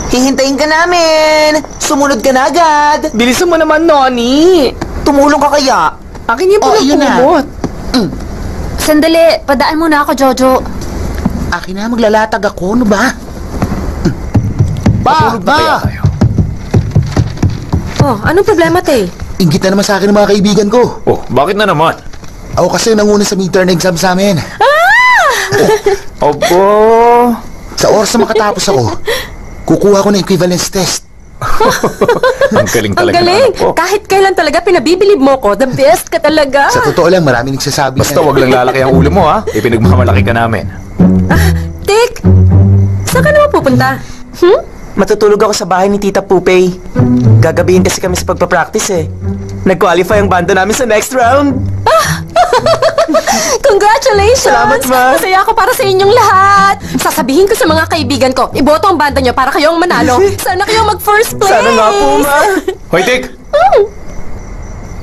Hihintayin ka namin. Sumunod ka na agad. Bilisan mo naman, Noni. Tumulong ka kaya? Akin yung Yun na. pinagpumot. Sandali, padaan muna ako, Jojo. Akin na, maglalatag ako. Ano ba? Matulog na kaya Ba! tayo. Oh, anong problema, Te? Ingit na naman sa akin ng mga kaibigan ko. Oh, bakit na naman? Ako kasi nanguna sa midterm exam sa amin. Opo. Sa oras na makatapos ako, kukuha ko ng equivalence test. Ang galing Ang talaga. galing! ng anak ko. Kahit kailan talaga pinabibilib mo ko, the best ka talaga. Sa totoo lang, marami nagsasabi Basta wag lang lalaki ang ulo mo, ha? Ipinagmamalaki ka namin. Tik, saan ka naman pupunta? Matutulog ako sa bahay ni Tita Pupay. Gagabihin kasi kami sa pagpapractice eh. Nag-qualify ang banda namin sa next round. Congratulations! Salamat, Ma. Masaya ako para sa inyong lahat. Sasabihin ko sa mga kaibigan ko, iboto ang banda nyo para kayong manalo. Sana kayong mag-first place! Sana nga po, Ma. Hoy, Tik!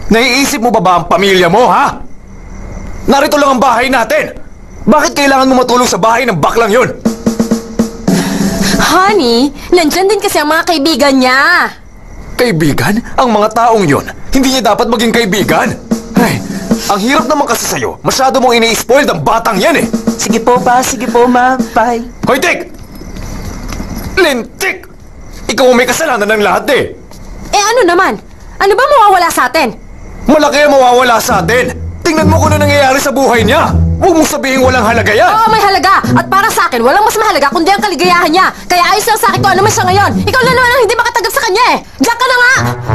Naiisip mo ba ang pamilya mo, ha? Narito lang ang bahay natin. Bakit kailangan mo matulong sa bahay ng baklang yun? Honey, nandyan din kasi ang mga kaibigan niya. Kaibigan? Ang mga taong yun, hindi niya dapat maging kaibigan. Ay, ang hirap naman kasi sa'yo. Masyado mong ini-spoiled ang batang yan eh. Sige po, Pa. Sige po, Ma. Bye. Hoy, Tik! Lintik! Ikaw ang may kasalanan ng lahat eh. Eh ano naman? Ano ba mawawala sa atin? Malaki ang mawawala sa atin. Tingnan mo kung ano nangyayari sa buhay niya. Huwag mong sabihin walang halaga yan. Oo, may halaga. At para sa akin, walang mas mahalaga kundi ang kaligayahan niya. Kaya ayos lang sa akin kung ano man siya ngayon. Ikaw na naman ang hindi makatanggap sa kanya eh. Diyan ka na nga!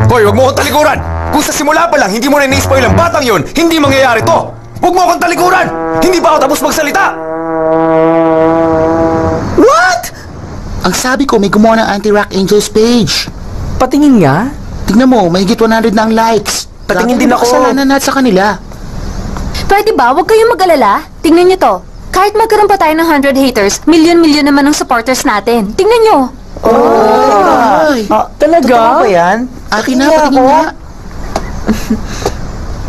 Hoy, huwag mo akong talikuran. Kung sa simula pa lang hindi mo na ini-spoil ang batang yun, hindi mangyayari to. Huwag mo akong talikuran. Hindi pa ako tapos magsalita. What? Ang sabi ko, may gumawa ng Anti-Rock Angels page. Patingin nga. Tignan mo, mahigit 100 na ang likes. Patingin Grabe din ang ako. kasalanan natin sa kanila. Pwede ba? Huwag kayong mag-alala. Tingnan nyo to. Kahit magkaroon pa tayo ng 100 haters, milyon-milyon naman ang supporters natin. Tingnan nyo. Ay, Talaga? Totoo ba yan? akin na, patingin nga.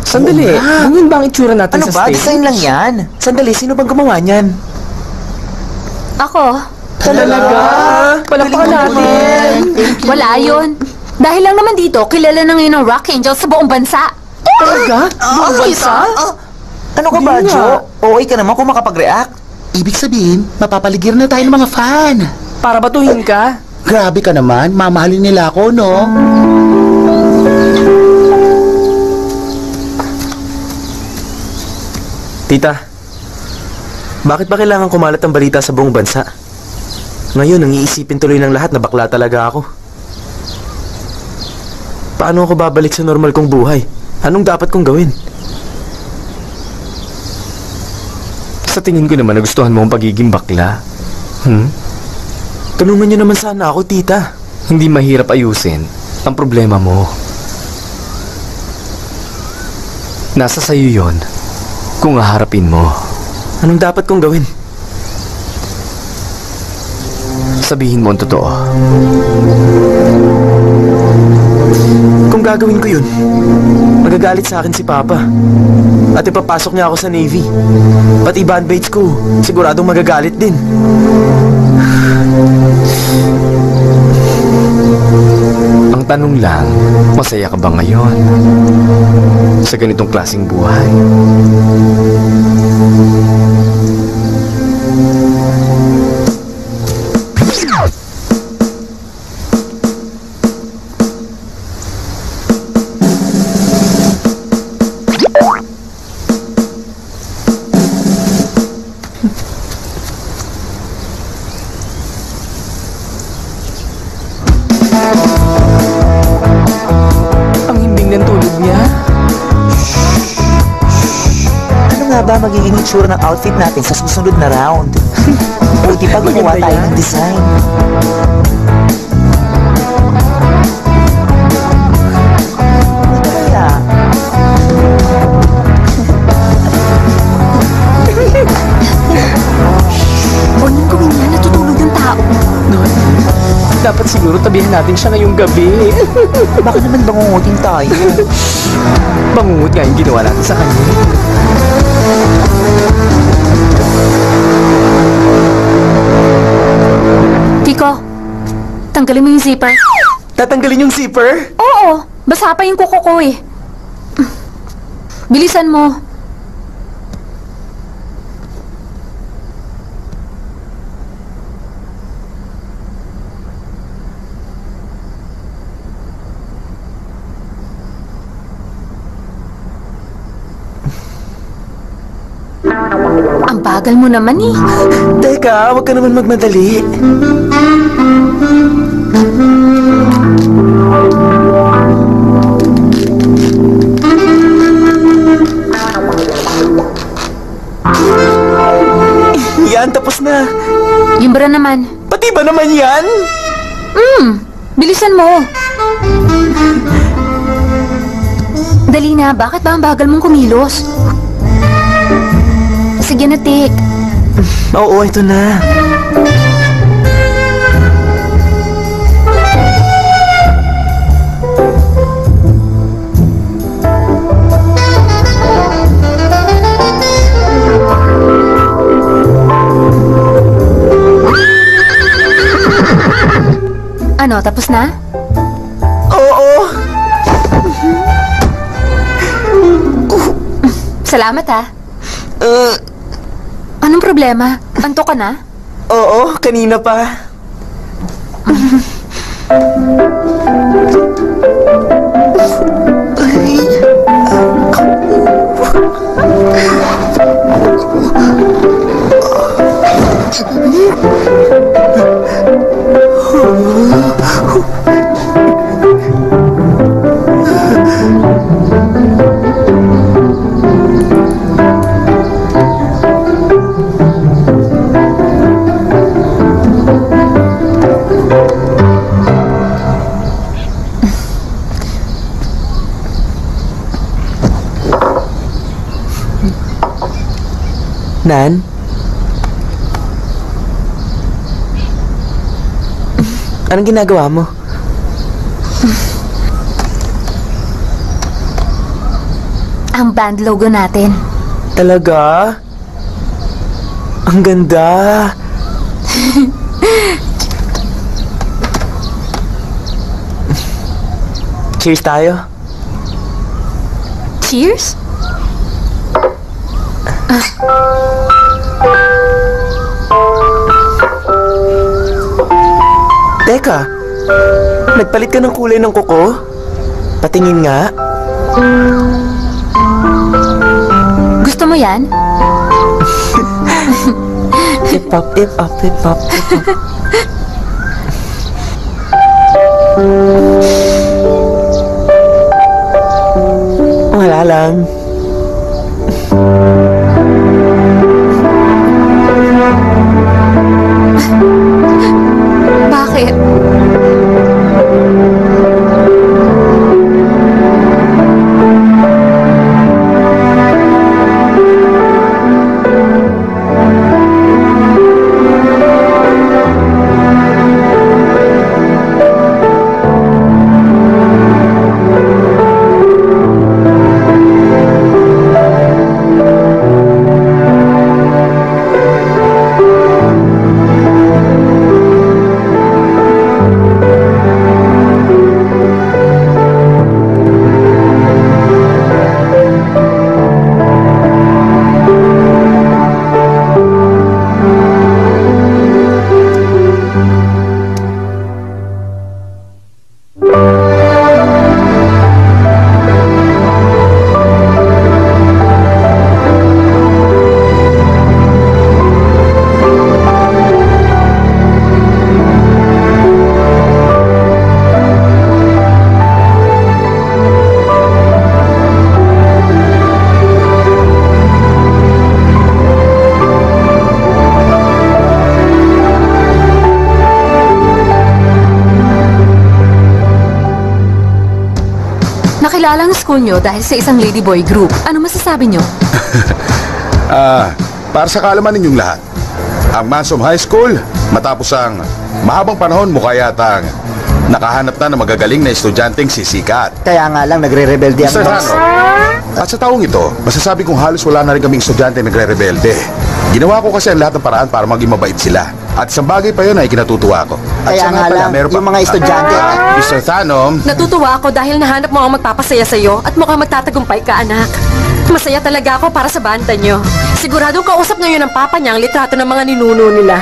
Sandali, ganyan ba ang itsura natin Ano sa ba? stage? Design lang yan. Sandali, sino bang gumawa niyan? Ako, Talaga? Palakpakan natin. wala yun. Dahil lang naman dito, kilala na ngayon ng Rock Angels sa buong bansa. Talaga? Buong bansa? Ano ka ba, Hindi nga. Jo? Okay ka naman kung makapag-react. Ibig sabihin, mapapaligir na tayo ng mga fan. Para batuhin ka? Grabe ka naman, mamahalin nila ako, no? Tita, bakit ba kailangan kumalat ang balita sa buong bansa? Ngayon, ang iisipin tuloy ng lahat na bakla talaga ako. Paano ako babalik sa normal kong buhay? Anong dapat kong gawin? Sa tingin ko naman nagustuhan mo ang pagiging bakla. Tulungan niyo naman sana ako, tita. Hindi mahirap ayusin ang problema mo. Nasa sayo yon kung haharapin mo. Anong dapat kong gawin? Sabihin mo ang totoo. Kung gagawin ko yun, magagalit sa akin si Papa. At ipapasok niya ako sa Navy. Pati bandmates ko, siguradong magagalit din. Ang tanong lang, masaya ka ba ngayon? Sa ganitong klaseng buhay? Ang himbing ng tulog niya. Ano nga ba magiging itsura ng outfit natin sa susunod na round? Buti pa gumawa Maganda tayo yan. ng design. Ano kaya? Huwag nang gawin yan, natutulog yung tao. Dapat siguro tabihan natin siya ngayong gabi. Baka naman bangungutin tayo. Bangungot nga yung ginawa natin sa kanya. Kiko, tanggalin mo yung zipper. Tatanggalin yung zipper? Oo, basa pa yung kuko ko eh. Bilisan mo. Ang bagal mo naman eh. Teka, huwag ka naman magmadali. Yan, tapos na. Yung bra naman. Pati ba naman yan? Bilisan mo. Dali na, bakit ba ang bagal mong kumilos? Sige na, Tik. Oo, ito na. Ano, tapos na? Oo. Salamat ha. Anong problema? Anto ka na? Oo, kanina pa. Nan? Anong ginagawa mo? Ang band logo natin. Talaga? Ang ganda. Cheers tayo. Cheers? Teka, nagpalit ka ng kulay ng kuko? Patingin nga. Gusto mo yan? Hip hop, hip hop, hip hop, hip hop. Wala lang. Bakit? Nakilala ang school nyo dahil sa isang ladyboy group. Ano masasabi nyo? Para sa kaalaman ninyong lahat, ang Mansom High School, matapos ang mahabang panahon, mukha yatang nakahanap na ng magagaling na estudyanteng sisikat. Kaya nga lang nagre-rebelde ang Mr. Tano, at sa taong ito, masasabi kong halos wala na rin kaming estudyante nagre-rebelde. Ginawa ko kasi ang lahat ng paraan para maging mabait sila. At isang bagay pa yun ay kinatutuwa ko. At Kaya siya nga lang, meron pa- yung mga estudyante. Mr. Thanom, Natutuwa ako dahil nahanap mo ang magpapasaya sa'yo at mukhang magtatagumpay ka, anak. Masaya talaga ako para sa banda nyo. Siguradong kausap ngayon ng papa niya ang litrato ng mga ninuno nila.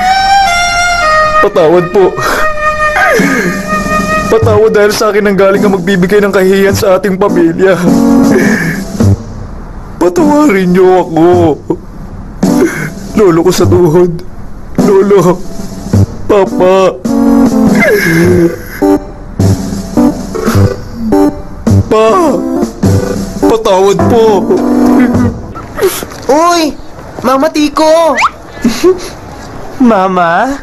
Patawad po. Patawad dahil sa akin ang galing ang magbibigay ng kahihiyan sa ating pamilya. Patawarin niyo ako. Lolo ko sa tuhod. Lolo. Papa. Pa. Patawad po. Uy! Mama Tiko! Mama?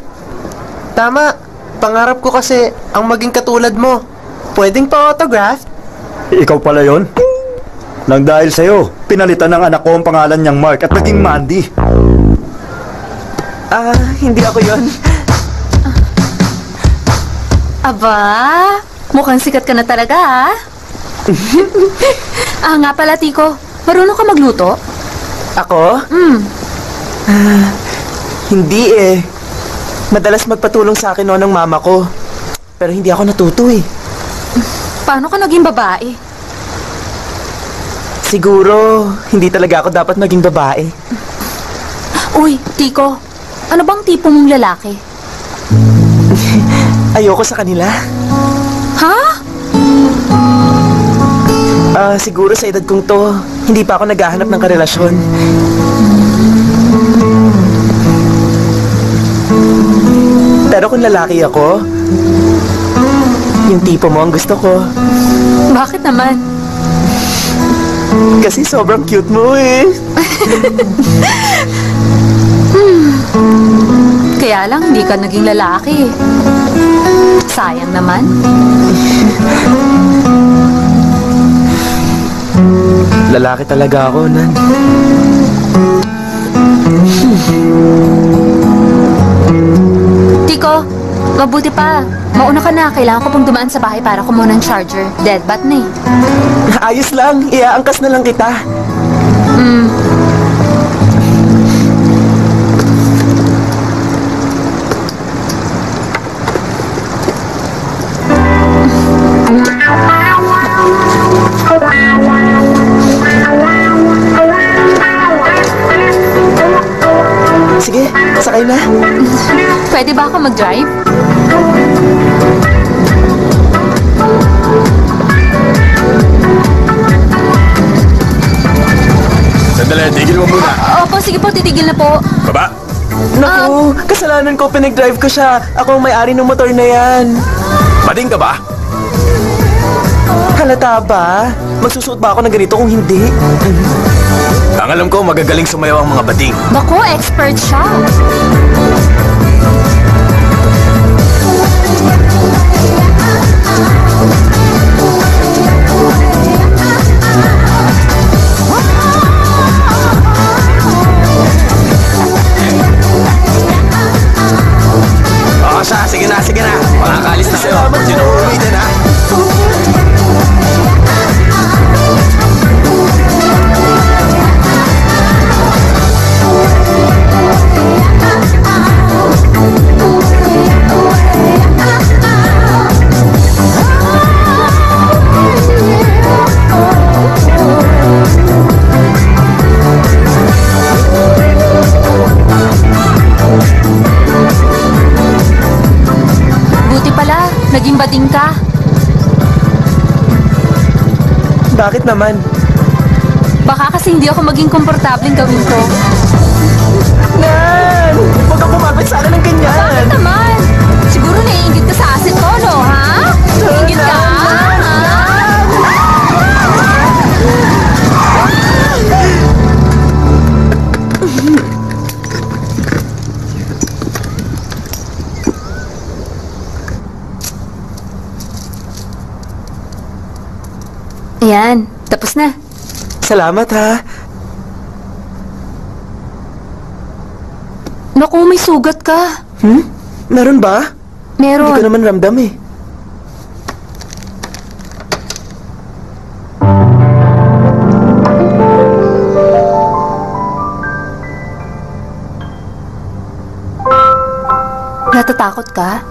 Tama. Pangarap ko kasi ang maging katulad mo. Pwedeng pa-autograph? Ikaw pala yon? Nang dahil sa'yo, pinalitan ng anak ko ang pangalan niyang Mark at naging Mandy. Hindi ako yon. Aba, mukhang sikat ka na talaga, ah. Nga pala, Tiko. Marunong ka magluto? Ako? Hindi eh. Madalas magpatulong sa akin noon ng mama ko. Pero hindi ako natuto eh. Paano ka naging babae? Siguro, hindi talaga ako dapat maging babae. Uy, Tiko. Ano bang tipo mong lalaki? Ayoko sa kanila. Ha? Siguro sa edad kong to, hindi pa ako naghahanap ng karelasyon. Pero kung lalaki ako, yung tipo mo ang gusto ko. Bakit naman? Kasi sobrang cute mo eh. Kaya lang, hindi ka naging lalaki. Sayang naman. Lalaki talaga ako, Nan. mabuti pa. Mauna ka na. Kailangan ko pong dumaan sa bahay para kumuha ng charger. Dead bat na eh. Ayos lang, iaangkas na lang kita. Sige, sakay na. Pwede ba ako mag-drive? Sandali, tigil mo muna. Opo, sige po, titigil na po. Baba! Naku, kasalanan ko, pinag-drive ko siya. Ako ang may-ari ng motor na yan. Bading ka ba? Halata ba? Magsusuot ba ako ng ganito kung hindi? Ang alam ko, magagaling sumayaw ang mga bading. Bako, expert siya. Oo, siya. Sige na, sige na. Makakaalis na kayo. Sino uuwi din, ha? Buti pala, naging bading ka. Bakit naman? Baka kasi hindi ako maging komportableng gawin ko. Nan! Huwag kang bumabit sa akin ng ganyan! Bakit naman? Siguro naiingit ka sa asin ko, no, ha? Ingit ka, ha? Ayan, tapos na. Salamat ha. Naku, may sugat ka. Meron ba? Meron. Hindi ko naman ramdam eh. Natatakot ka?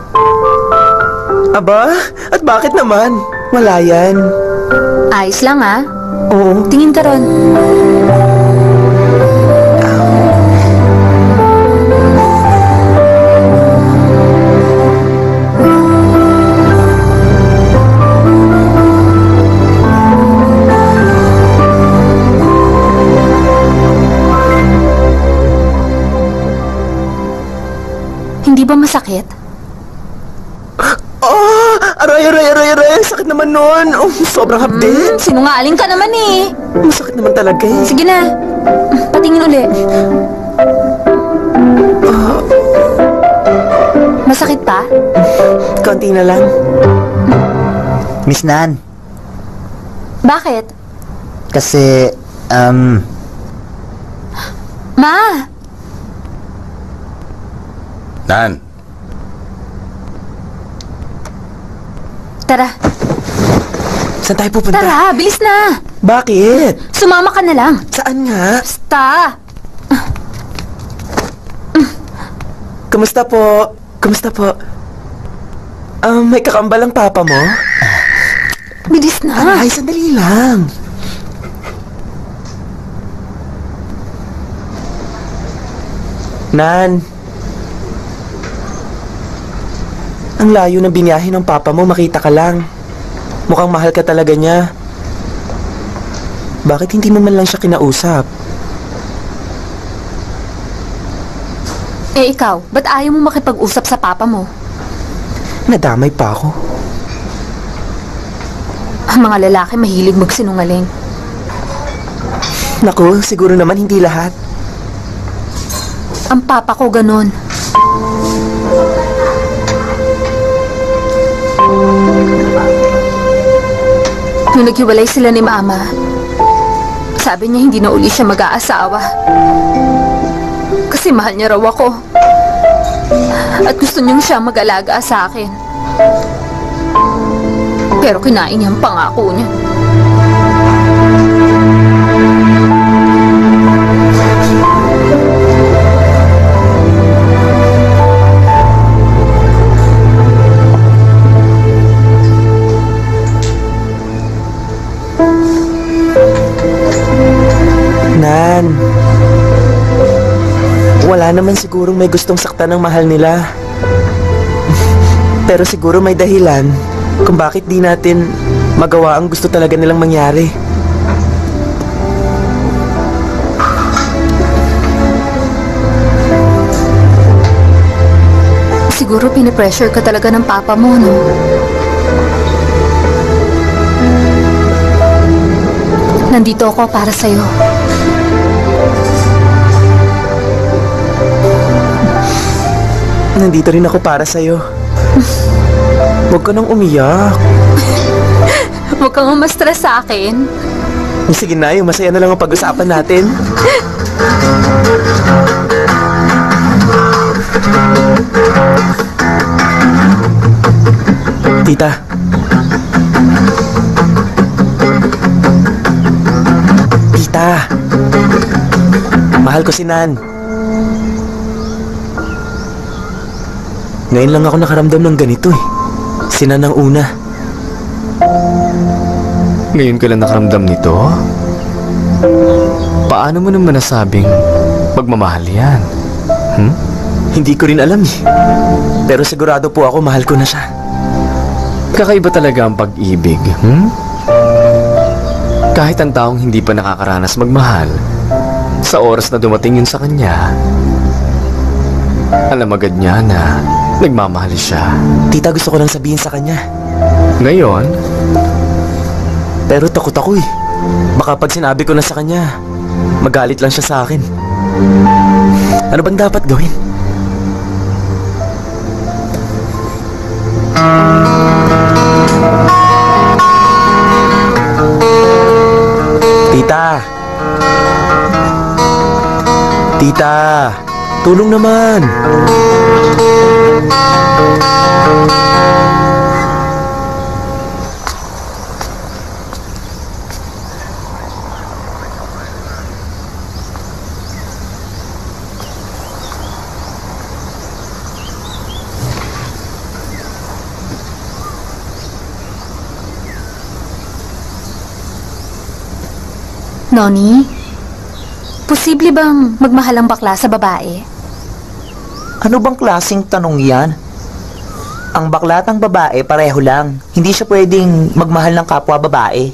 Aba? At bakit naman? Wala yan. Ayos lang, ha? Oo. Tingin ka ron. Hindi ba masakit? Oh! Aray! Sakit naman nun! Oh, sobrang hapdi! Sinungaling ka naman eh. Masakit naman talaga eh. Sige na. Patingin uli. Masakit pa? Konti na lang. Miss Nan, Bakit? kasi, Ma! Nan, Tara. Saan tayo pupunta? Tara, bilis na. Bakit? Sumama ka na lang. Saan nga? Basta. Kamusta po? Kamusta po? May kakambal ang papa mo? Bilis na. Ay, sandali lang. Nan. Ang layo ng biniyahe ng papa mo, makita ka lang. Mukhang mahal ka talaga niya. Bakit hindi mo man lang siya kinausap? Eh ikaw, ba't ayaw mo makipag-usap sa papa mo? Nadamay pa ako. Ang mga lalaki mahilig magsinungaling. Naku, siguro naman hindi lahat. Ang papa ko ganon. Nung naghiwalay sila ni Mama, sabi niya hindi na uli siya mag-aasawa. Kasi mahal niya raw ako. At gusto niyang siya mag-alaga sa akin. Pero kinain niya ang pangako niya. Nan, wala naman sigurong may gustong saktan ng mahal nila. Pero siguro may dahilan kung bakit di natin magawa ang gusto talaga nilang mangyari. Siguro pinipressure ka talaga ng papa mo, no? Nandito ako para sa'yo. Nandito rin ako para sa'yo. Huwag ka nang umiyak. Huwag kang ma-stress sa akin. Sige na, yung masaya na lang ang pag-usapan natin. Tita. Tita. Mahal ko si Nan. Ngayon lang ako nakaramdam ng ganito eh. Si Nan ang una. Ngayon ka lang nakaramdam nito? Paano mo naman nasabing magmamahal yan? Hindi ko rin alam eh. Pero sigurado po ako mahal ko na siya. Kakaiba talaga ang pag-ibig, Kahit ang taong hindi pa nakakaranas magmahal, sa oras na dumating yun sa kanya, alam agad niya na nagmamahal siya. Tita, gusto ko lang sabihin sa kanya. Ngayon? Pero takot ako eh. Baka pag sinabi ko na sa kanya, magalit lang siya sa akin. Ano bang dapat gawin? Tita! Tita! Tulong naman! Noni, posible bang magmahal ang bakla sa babae? Ano bang klaseng tanong yan? Ang bakla at ang babae pareho lang. Hindi siya pwedeng magmahal ng kapwa babae.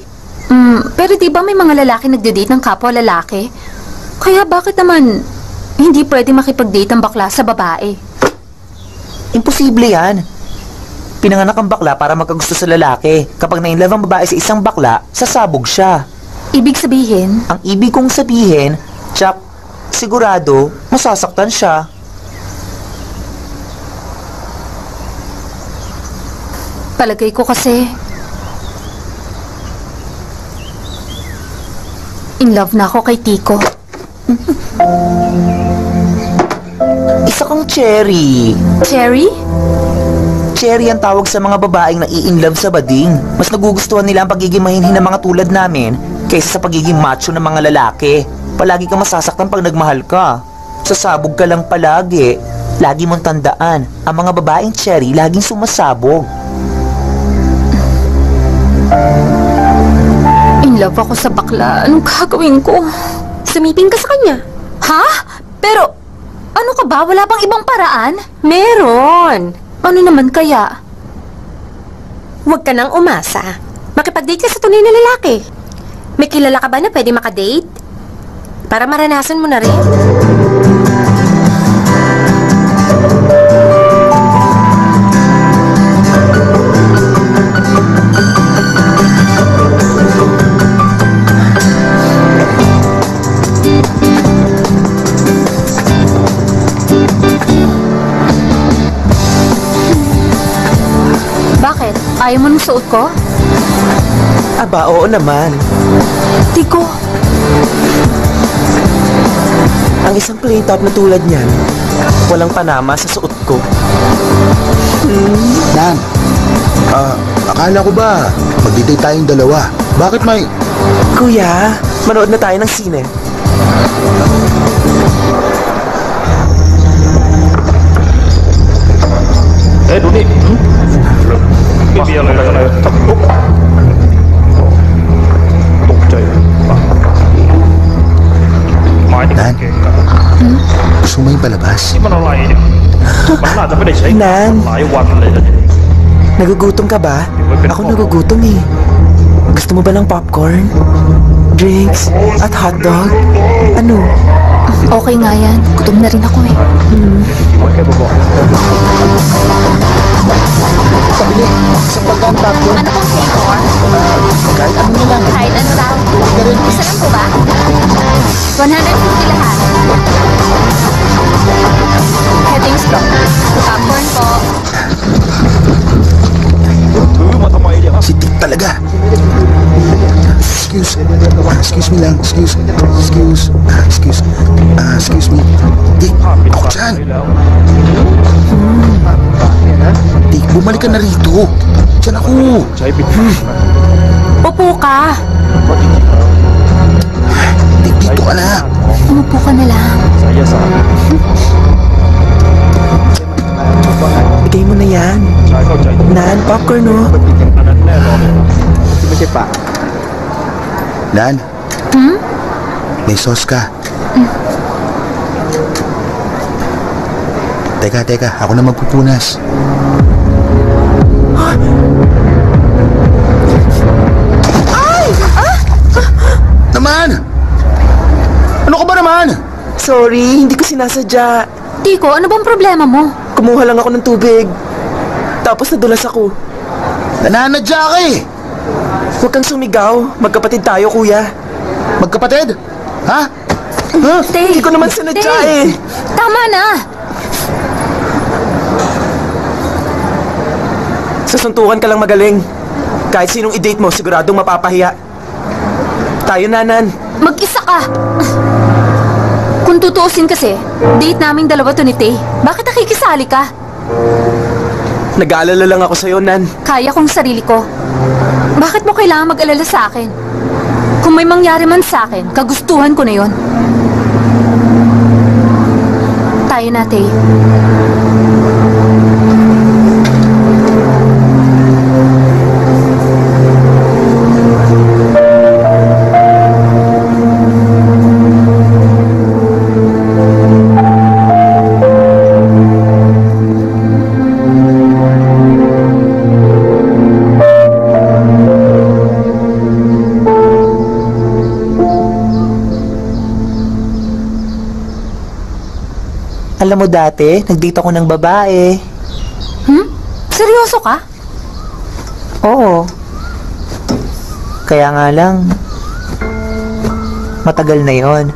Pero di ba may mga lalaki nagde-date ng kapwa lalaki? Kaya bakit naman hindi pwede makipag-date ang bakla sa babae? Imposible yan. Pinanganak ang bakla para magkagusto sa lalaki. Kapag na-inlove ang babae sa isang bakla, sasabog siya. Ibig sabihin? Ang ibig kong sabihin, Chuck, sigurado, masasaktan siya. Palagay ko kasi in love na ako kay Tico. Isa kang cherry. Cherry? Cherry ang tawag sa mga babaeng nai-inlove sa bading. Mas nagugustuhan nila ang pagiging mahinhin ng mga tulad namin kaysa sa pagiging macho ng mga lalaki. Palagi kang masasaktan pag nagmahal ka. Sasabog ka lang palagi. Lagi mong tandaan, ang mga babaeng cherry laging sumasabog. In love ako sa bakla. Anong gagawin ko? Sumiping ka sa kanya. Ha? Pero, ano ka ba? Wala bang ibang paraan? Meron. Ano naman kaya? Huwag ka nang umasa. Makipag-date ka sa tunay na lalaki. May kilala ka ba na pwede makadate? Para maranasan mo na rin. Bakit? Ayaw mo nung suot ko? Aba, oo naman. Tico, Ang isang plain top na tulad niyan, walang panama sa suot ko. Nan, akala ko ba magdi-date tayong dalawa? Bakit may... Kuya, manood na tayo ng sine. Nan, gusto mo yung palabas? Nan, nagugutom ka ba? Ako nagugutom eh. Gusto mo ba ng popcorn? Drinks? At hotdog? Ano? Okay nga yan. Gutom na rin ako eh. Pabili, isang bagang popcorn. Ano pong flavor? Kahit ano na lang. Kahit ano daw. Isa lang po ba? 150 lahat. Headings po. Popcorn po. Si Tik talaga. Excuse me lang. Excuse me. Tik, ako dyan. Tik, bumalik ka na rito. Dyan ako. Upo ka. Tik, dito ka na. Umupo ka na lang. Bigay mo na yan. Nan, popcorn no? Nan, may sauce ka. Teka, ako na magpupunas. Naman! Ano ka ba naman? Sorry, hindi ko sinasadya. Tiko, ano bang problema mo? Kumuha lang ako ng tubig. Tapos nadulas ako. Nananadya ka eh! Huwag kang sumigaw. Magkapatid tayo, kuya. Magkapatid? Ha? Hindi ko naman sinadya eh. Tama na. Sasuntukan ka lang magaling. Kahit sinong i-date mo, siguradong mapapahiya. Tayo, Nanan. Mag-isa ka. Kung tutuusin kasi, date naming dalawa to ni Tay. Bakit nakikisali ka? Nag-aalala lang ako sa'yo, Nan. Kaya kong sarili ko. Bakit mo kailangan mag-alala sa akin? Kung may mangyari man sa akin, kagustuhan ko na yon. Tayo na, Tay. Alam mo dati, nag-date ako ng babae. Seryoso ka? Oo. Kaya nga lang, matagal na yon.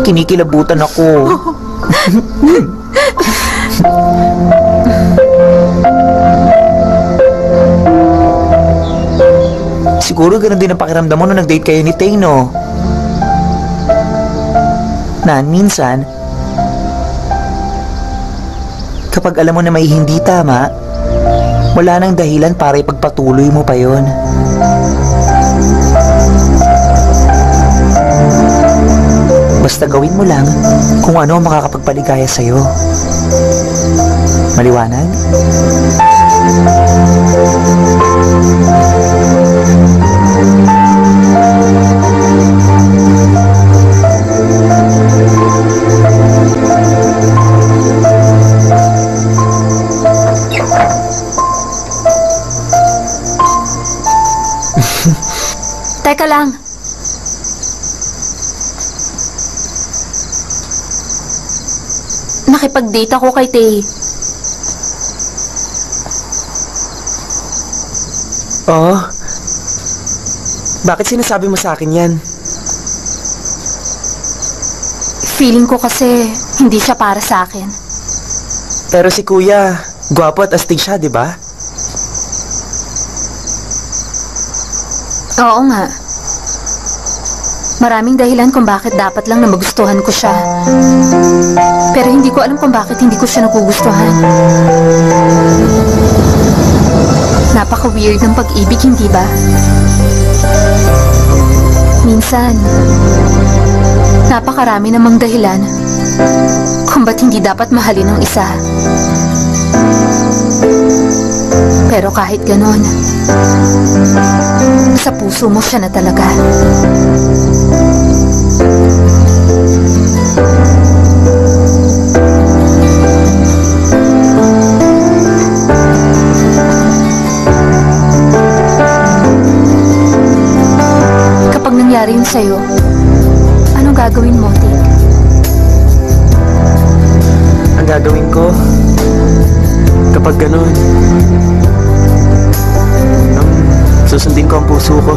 Kinikilabutan ako. Siguro ganun din ang pakiramdam mo nung nag-date kayo ni Tay, no? Nan, minsan, kapag alam mo na may hindi tama, wala nang dahilan para ipagpatuloy mo pa yon. Basta gawin mo lang kung ano ang makakapagpaligaya sa'yo. Maliwanag? Teka lang. Nakipag-date ako kay Tay. Oh? Bakit sinasabi mo sa akin yan? Feeling ko kasi hindi siya para sa akin. Pero si kuya, gwapo at astig siya, di ba? Oo nga. Maraming dahilan kung bakit dapat lang na magustuhan ko siya. Pero hindi ko alam kung bakit hindi ko siya nagugustuhan. Napaka-weird ng pag-ibig, hindi ba? Minsan, napakarami namang dahilan kung ba't hindi dapat mahalin ng isa. Pero kahit ganon, sa puso mo siya na talaga. Kapag nangyari yun sa'yo, anong gagawin mo, Tik? Ang gagawin ko, kapag ganun, susundin ko ang puso ko.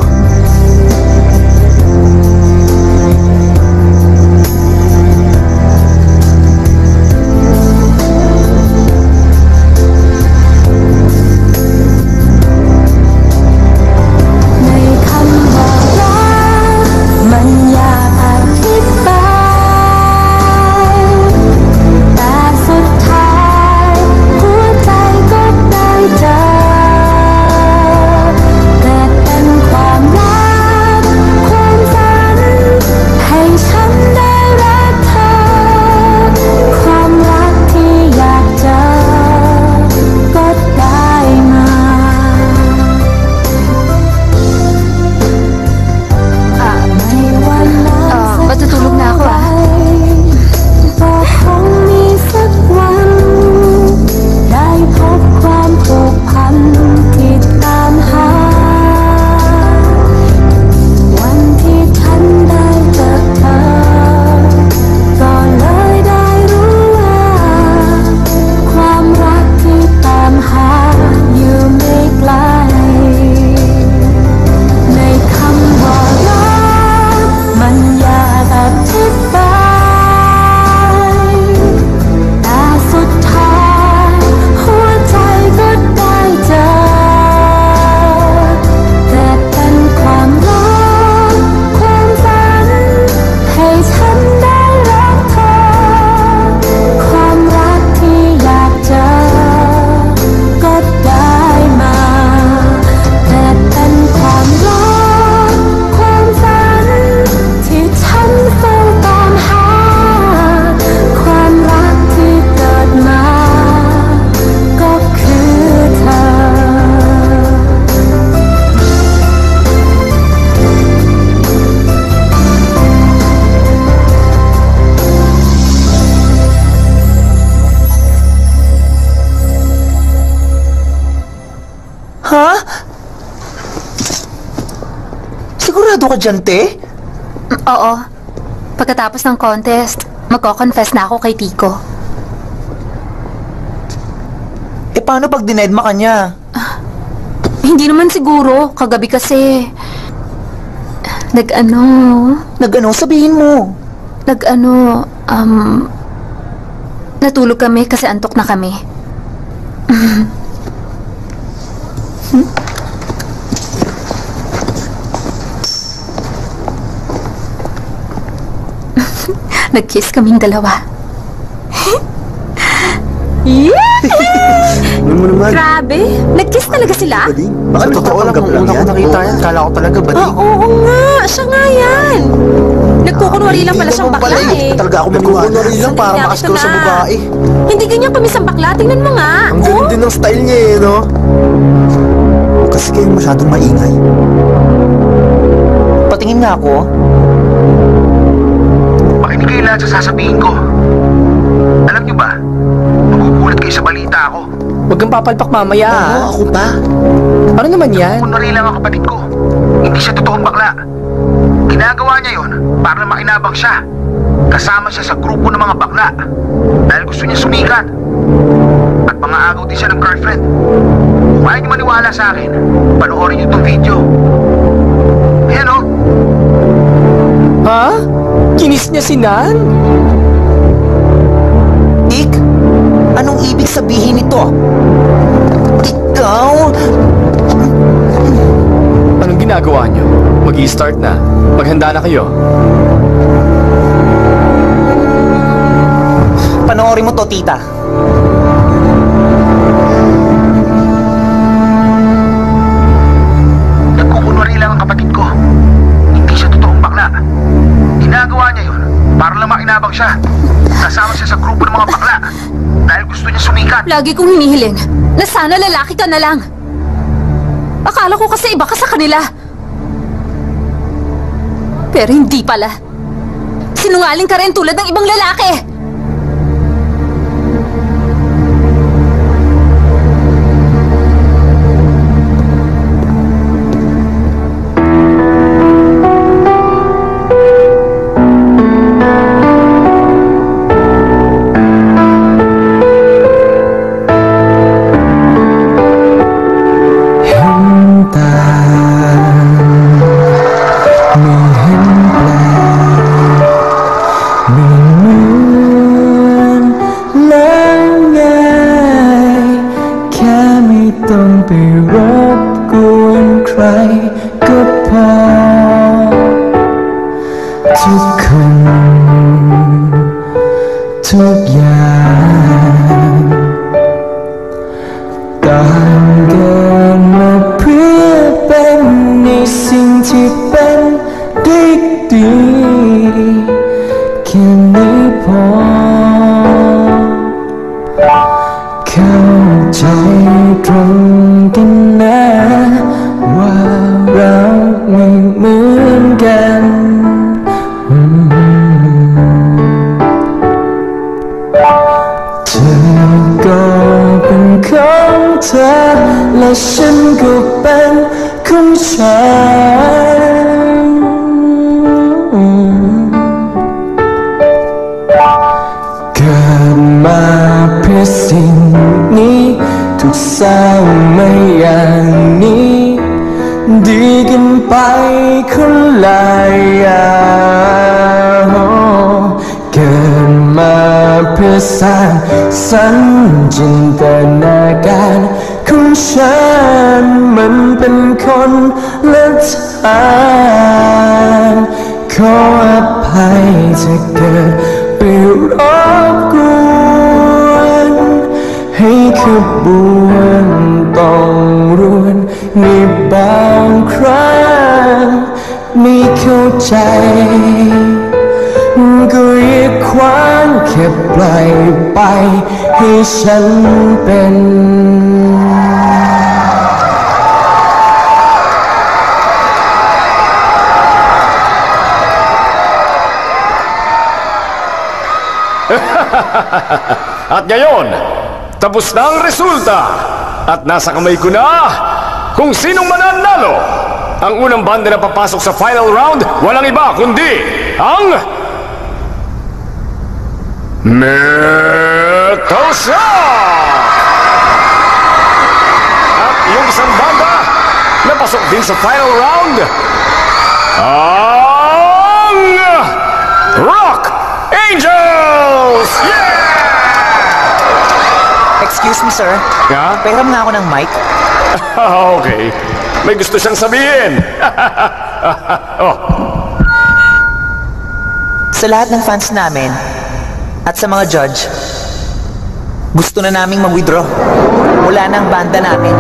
Ha? Sigurado ka dyan, te? Oo. Pagkatapos ng contest, magko-confess na ako kay Tico. Eh, paano pag dinedma ka niya? Hindi naman siguro. Kagabi kasi... Nag-ano... Nag-ano? Sabihin mo. Nag-ano... Natulog kami kasi antok na kami. Nag-kiss kaming dalawa. Ano mo naman? Grabe, nag-kiss talaga sila? Baka totoo lang kung una ko nakita yan. Kala ko talaga bading. Oo nga, siya nga yan. Nagkukunwari lang pala siyang bakla eh. Talaga ako maniwala. Nagkukunwari lang para Sabi niya, makaskaw ito sa na. babae. Hindi ganyan kumisang bakla, tingnan mo nga. Ang galing din ng style niya eh, no? Kasi kayo masyadong maingay. Patingin nga ako. Makinig kayo lahat sa sasabihin ko. Alam niyo ba, magugulat kayo sa balita ako. Huwag kang papalpak mamaya, ha? Oo, ako pa. Ano naman yan? Kunwari lang ang kapatid ko. Hindi siya totoong bakla. Ginagawa niya yon para makinabang siya. Kasama siya sa grupo ng mga bakla. Dahil gusto niya sumikat. At mga agaw din siya ng girlfriend. Kung ayaw niyo maniwala sa akin, panoorin niyo itong video. Ayan o. Ha? Kinis niya si Nan? Ik, anong ibig sabihin nito? Ikaw? Anong ginagawa niyo? Mag-i-start na. Maghanda na kayo. Panoorin mo to, tita. Nagkukunwari lang ang kapatid ko. Hindi siya totoong bakla. Ginagawa niya yun para lang makinabang siya. Kasama siya sa grupo ng mga bakla dahil gusto niya sumikat. Lagi kong hinihiling na sana lalaki ka na lang. Akala ko kasi iba ka sa kanila. Pero hindi pala. Sinungaling ka rin tulad ng ibang lalaki.สัญจินตนาการของฉันมันเป็นคนละทางขออภัยจะเกิดไปรบกวนให้ขบวนต้องรวนในบางครั้งไม่เข้าใจก็เรียกขวางแค่ปล่อยไปให้ฉันเป็น At ngayon, tapos na ang resulta. At nasa kamay ko na kung sinong mananalo. Ang unang banda na papasok sa final round, walang iba kundi ang Metal Shock! At yung isang banda na pasok din sa final round, ang Rock Angels! Yeah! Excuse me, sir. Yeah? Pahiram nga ako ng mic. Okay. May gusto siyang sabihin. Oh. Sa lahat ng fans namin at sa mga judge, gusto na naming mag-withdraw. Wala na ang banda namin.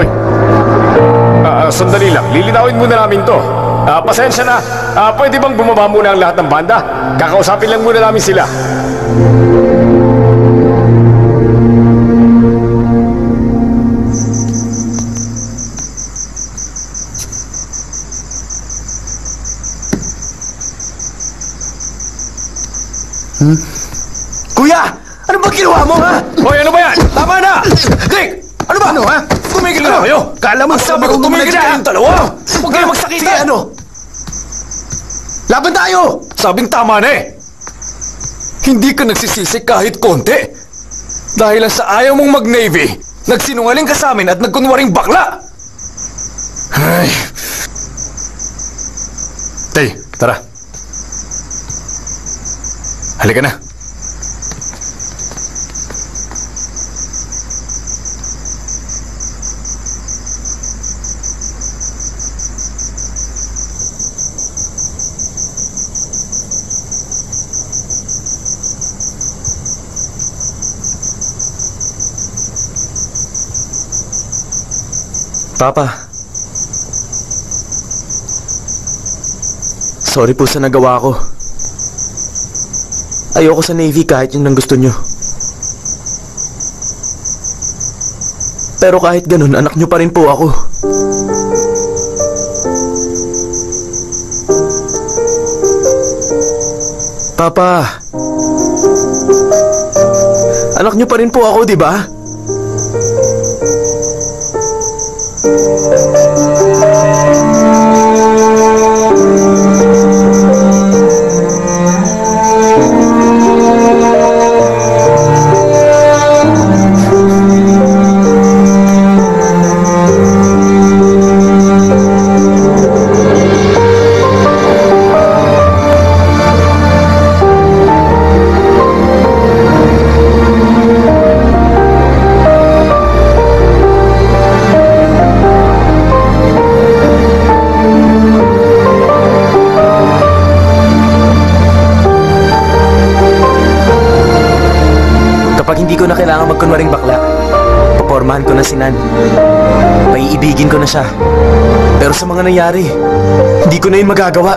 Uy. Sandali lang. Lilinawin muna namin to. Pasensya na. Pwede bang bumaba muna ang lahat ng banda? Kakausapin lang muna namin sila. Kuya! Ano ba ginawa mo, ha? Hoy, ano ba yan? Tama na! Dick! Ano ba? Ano, ha? Tumigil na kayo! Kala mo sabi ko tumigil na kayong dalawa! Huwag kayo magsakitan! Ano? Laban tayo! Sabing tama na eh! Hindi ka nagsisisi kahit konti. Dahil lang sa ayaw mong mag-Navy, nagsinungaling ka sa amin at nagkunwaring bakla! Ay... Tay, tara. Halika na. Papa. Sorry po sa nagawa ko. Ayoko sa Navy kahit yun ang gusto nyo. Pero kahit ganun, anak nyo pa rin po ako. Papa. Anak nyo pa rin po ako, di ba? Kapag hindi ko na kailangan magkunwaring bakla, papormahan ko na si Nan. Maiibigin ko na siya. Pero sa mga nangyari, hindi ko na yun magagawa.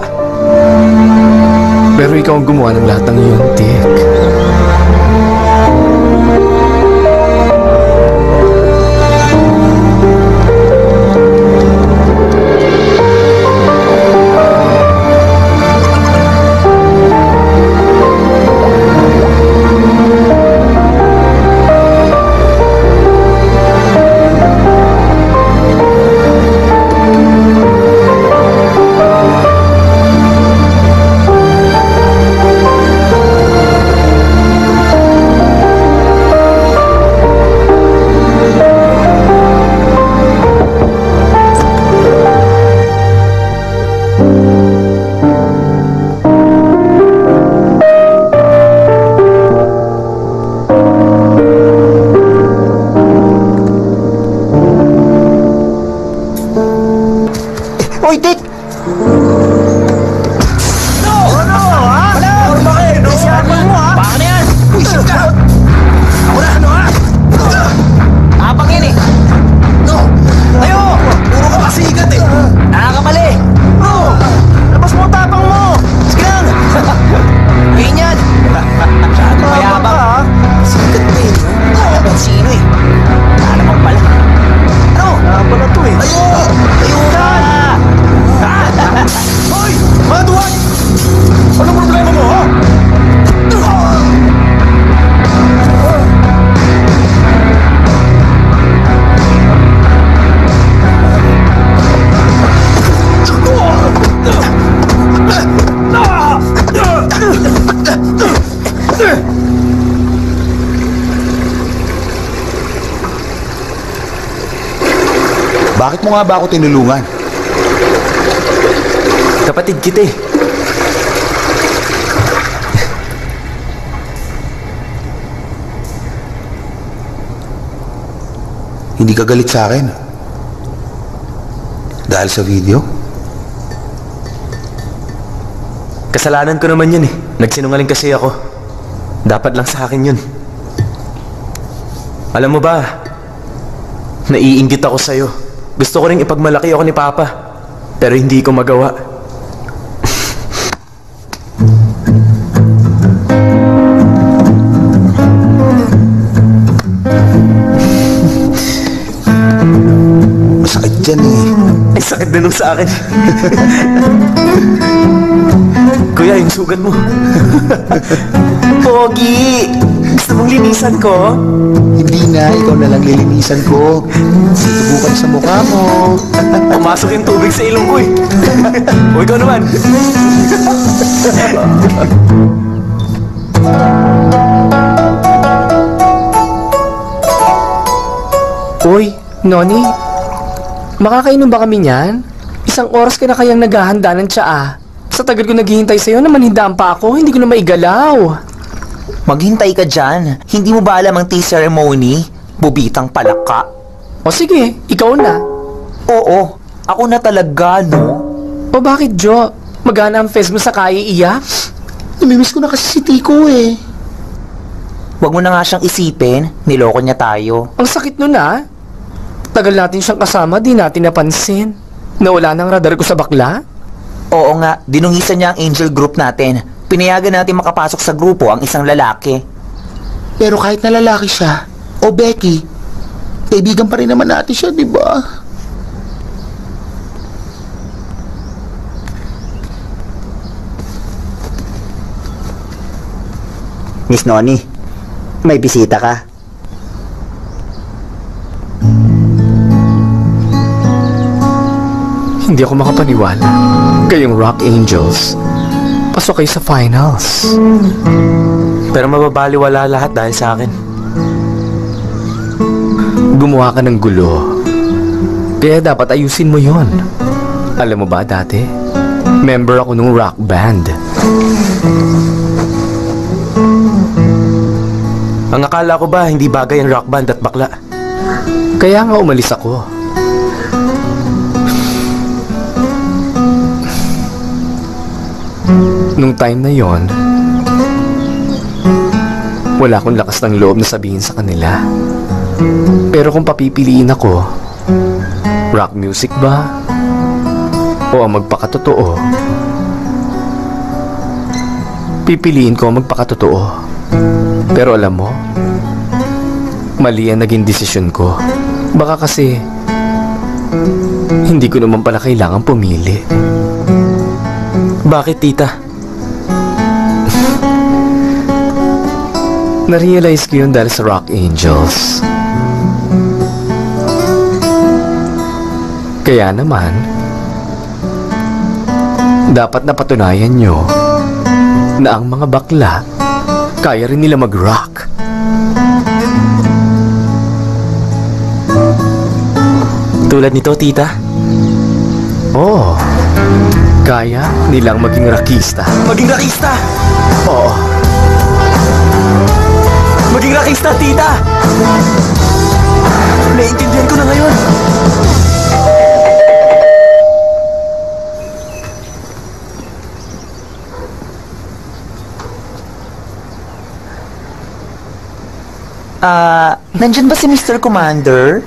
Pero ikaw ang gumawa ng lahat ng iyon, Dick. Hoy, Dick! Baka na yan! Uy, shoot ka! Ako na, ano ha? Tapang yan eh! No! Tayo! Puro ka pasigat eh! Nakakamali! No! Labas mo ang tapang mo! Sige lang! Ganyan! Masyado mayabang! Sigat mo eh! Nakakabang sino eh! Nalamang pala! Ano? Pala to eh! Tayo! Tayo ka! Hoy! Mga duwag! Anong problema mo, ha? Bakit mo nga ba ako tinulungan? Kapatid kita eh. Hindi ka galit sa akin? Dahil sa video? Kasalanan ko naman yun eh. Nagsinungaling kasi ako. Dapat lang sa akin yun. Alam mo ba, naiinggit ako sa'yo. Gusto ko rin ipagmalaki ako ni Papa. Pero hindi ko magawa. Masakit dyan eh. Ay, sakit din nung sa akin. Kuya, yung sugat mo. Pogi! Gusto mong linisan ko? Hindi na, ikaw na lang lilinisan ko. Tubukan sa mukha mo. Pumasok yung tubig sa ilong ko eh. O ikaw naman. Uy, Noni, makakainom ba kami niyan? Isang oras ka na kayang naghahanda ng tsaa. Sa tagal ko naghihintay sa'yo na manhindaan pa ako, hindi ko na maigalaw. Maghintay ka dyan. Hindi mo ba alam ang tea ceremony? Bubitang palaka. O sige, ikaw na. Oo, ako na talaga, no? O bakit, Jo? Magana ang fest mo sa kaya iyak? Namimiss ko na kasi si Tico eh. Huwag mo na nga siyang isipin. Niloko niya tayo. Ang sakit nun ah. Tagal natin siyang kasama, di natin napansin. Nawala ng radar ko sa bakla. Oo nga, dinungisan niya ang angel group natin. Pinayagan natin makapasok sa grupo ang isang lalaki. Pero kahit na lalaki siya, o Becky, kaibigan pa rin naman natin siya, di ba? Miss Noni, may bisita ka. Hindi ako makapaniwala. Kayong Rock Angels, pasok kayo sa finals. Pero mababaliwala lahat dahil sa akin. Gumawa ka ng gulo. Kaya dapat ayusin mo yon. Alam mo ba dati, member ako nung rock band. Ang akala ko ba hindi bagay ang rock band at bakla? Kaya nga umalis ako. Nung time na yon, wala akong lakas ng loob na sabihin sa kanila. Pero kung papipiliin ako, rock music ba? O ang magpakatotoo? Pipiliin ko ang magpakatotoo. Pero alam mo, mali ang naging desisyon ko. Baka kasi, hindi ko naman pala kailangan pumili. Bakit, tita? Na-realize ko yun dahil sa Rock Angels. Kaya naman, dapat napatunayan nyo na ang mga bakla kaya rin nila mag-rock. Tulad nito, tita? Oo. Kaya nilang maging rockista. Maging rockista! Oo. Maging rockista, tita! Naiintindihan ko na ngayon. Nandyan ba si Mr. Commander?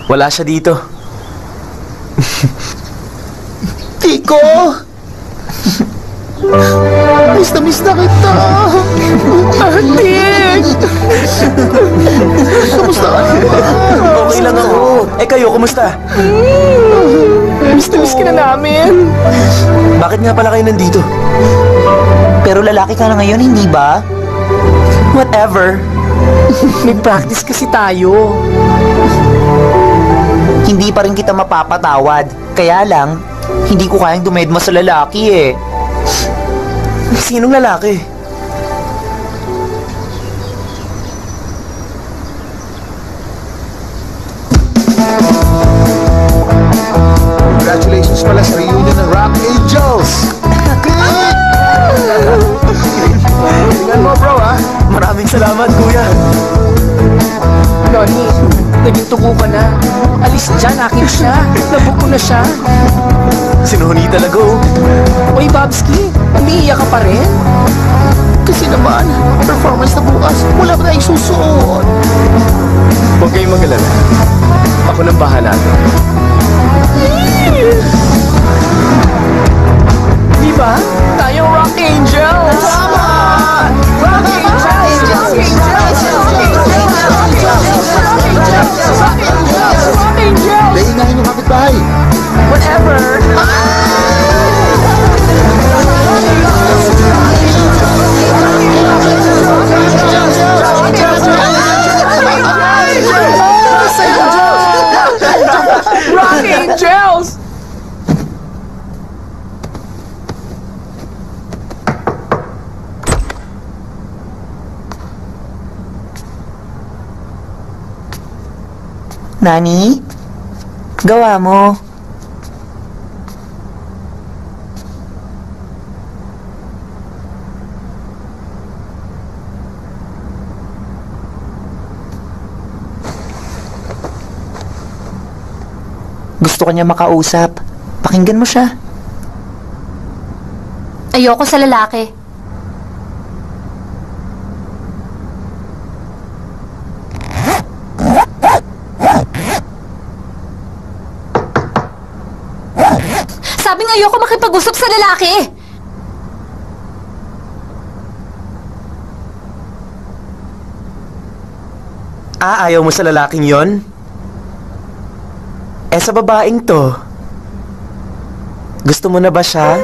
Wala siya dito. Kiko! Miss na kita! Atik! Kamusta ka naman? Okay lang ako. Eh kayo, kumusta? Miss ka na namin. Bakit nga pala kayo nandito? Pero lalaki ka na ngayon, hindi ba? Whatever. May practice kasi tayo. Hindi pa rin kita mapapatawad. Kaya lang, hindi ko kayang dumedma sa lalaki eh. Sinong lalaki? Congratulations pala sa reunion ng Rock Angels! Tingnan mo bro ha! Maraming salamat, kuya. Noni, naging tugo ka na. Alis dyan, akin siya. Labog ko na siya. Sinuhuni talaga, oh. Uy, Babski, umiiyak ka pa rin? Kasi naman, performance na bukas, wala pa tayong susuot. Huwag kayong mag-alala. Ako nang bahala. Di ba? Tayong Rock Angels! Tama! Rock Angels! Rock Angels! Daingahin yung kapitbahay. Whatever! Rock Angels! Nani? Gawa mo. Gusto ka niya makausap. Pakinggan mo siya. Ayoko sa lalaki. sinasabing ayoko makipag-usap sa lalaki? Ayaw mo sa lalaking yon? Sa babaeng to, gusto mo na ba siya?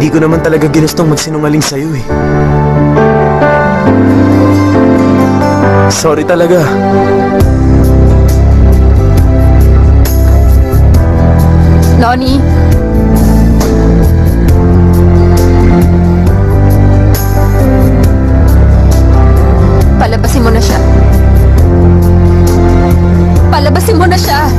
Hindi ko naman talaga ginustong magsinungaling sa'yo eh. Sorry talaga. Lonnie? Palabasin mo na siya. Palabasin mo na siya.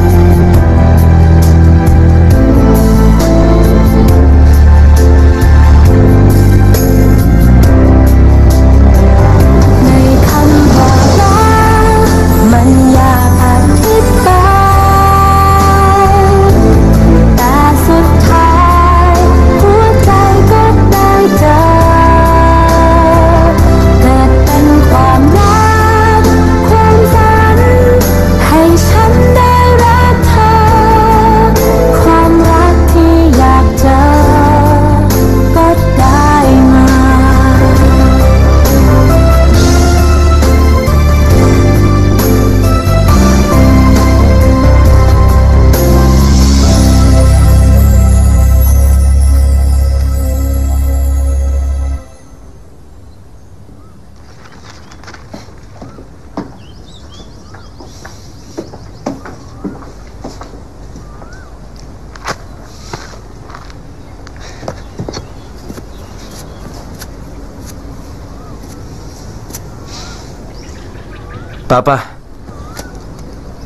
Papa,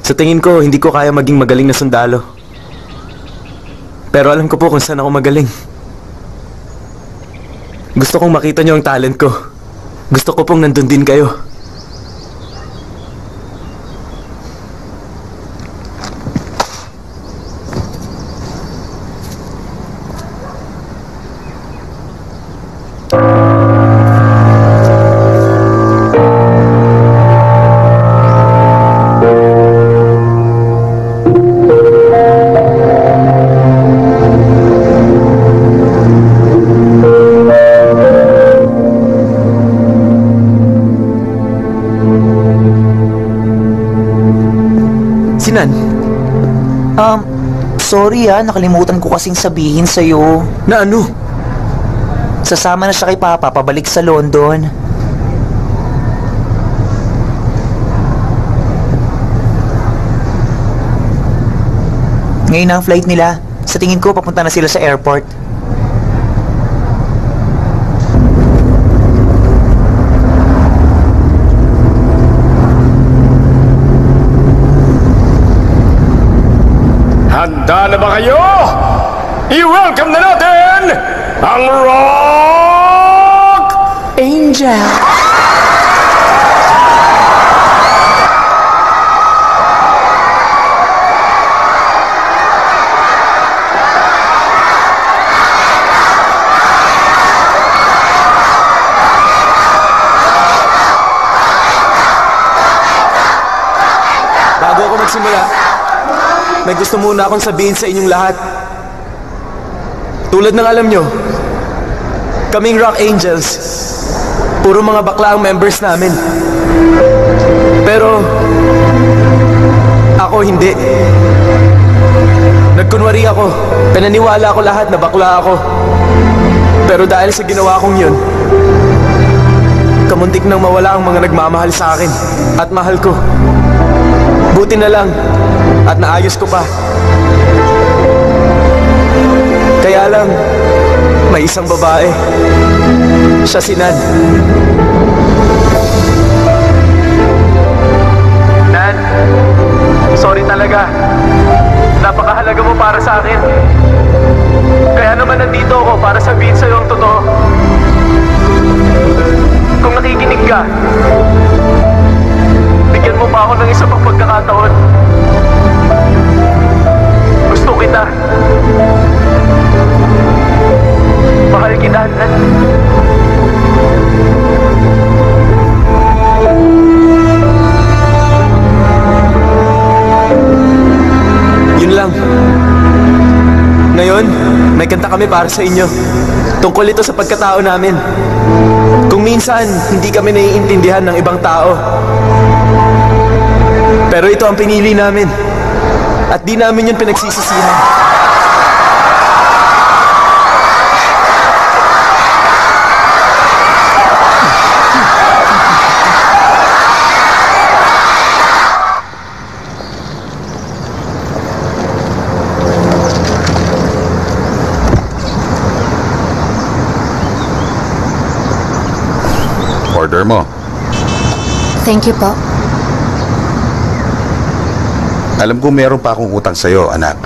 sa tingin ko, hindi ko kaya maging magaling na sundalo. Pero alam ko po kung saan ako magaling. Gusto kong makita niyo ang talent ko. Gusto ko pong nandun din kayo. Sorry nakalimutan ko kasing sabihin sa'yo. Na ano? Sasama na siya kay Papa pabalik sa London. Ngayon na ang flight nila. Sa tingin ko, papunta na sila sa airport. Handa na ba kayo? I-welcome na natin ang Rock Angel! Bago ako magsimula, may gusto muna akong sabihin sa inyong lahat. Tulad ng alam nyo, kaming Rock Angels, puro mga bakla ang members namin. Pero, ako hindi. Nagkunwari ako, pinaniwala ko lahat na bakla ako. Pero dahil sa ginawa kong yun, kamuntik nang mawala ang mga nagmamahal sa akin at mahal ko. Buti na lang at naayos ko pa. Kaya lang, may isang babae. Siya si Nan. Nan, Sorry talaga. Napakahalaga mo para sa akin. Kaya naman nandito ako para sabihin sa'yo ang totoo. Kung nakikinig ka, bigyan mo pa ako ng isa pang pagkakataon. Gusto kita. Mahal kita, Nan. Yun lang. Ngayon, may kanta kami para sa inyo. Tungkol ito sa pagkatao namin. Kung minsan, hindi kami naiintindihan ng ibang tao. Pero ito ang pinili namin. At di namin yun pinagsisisihan. Order mo. Thank you po. Alam ko meron pa akong utang sa'yo, anak.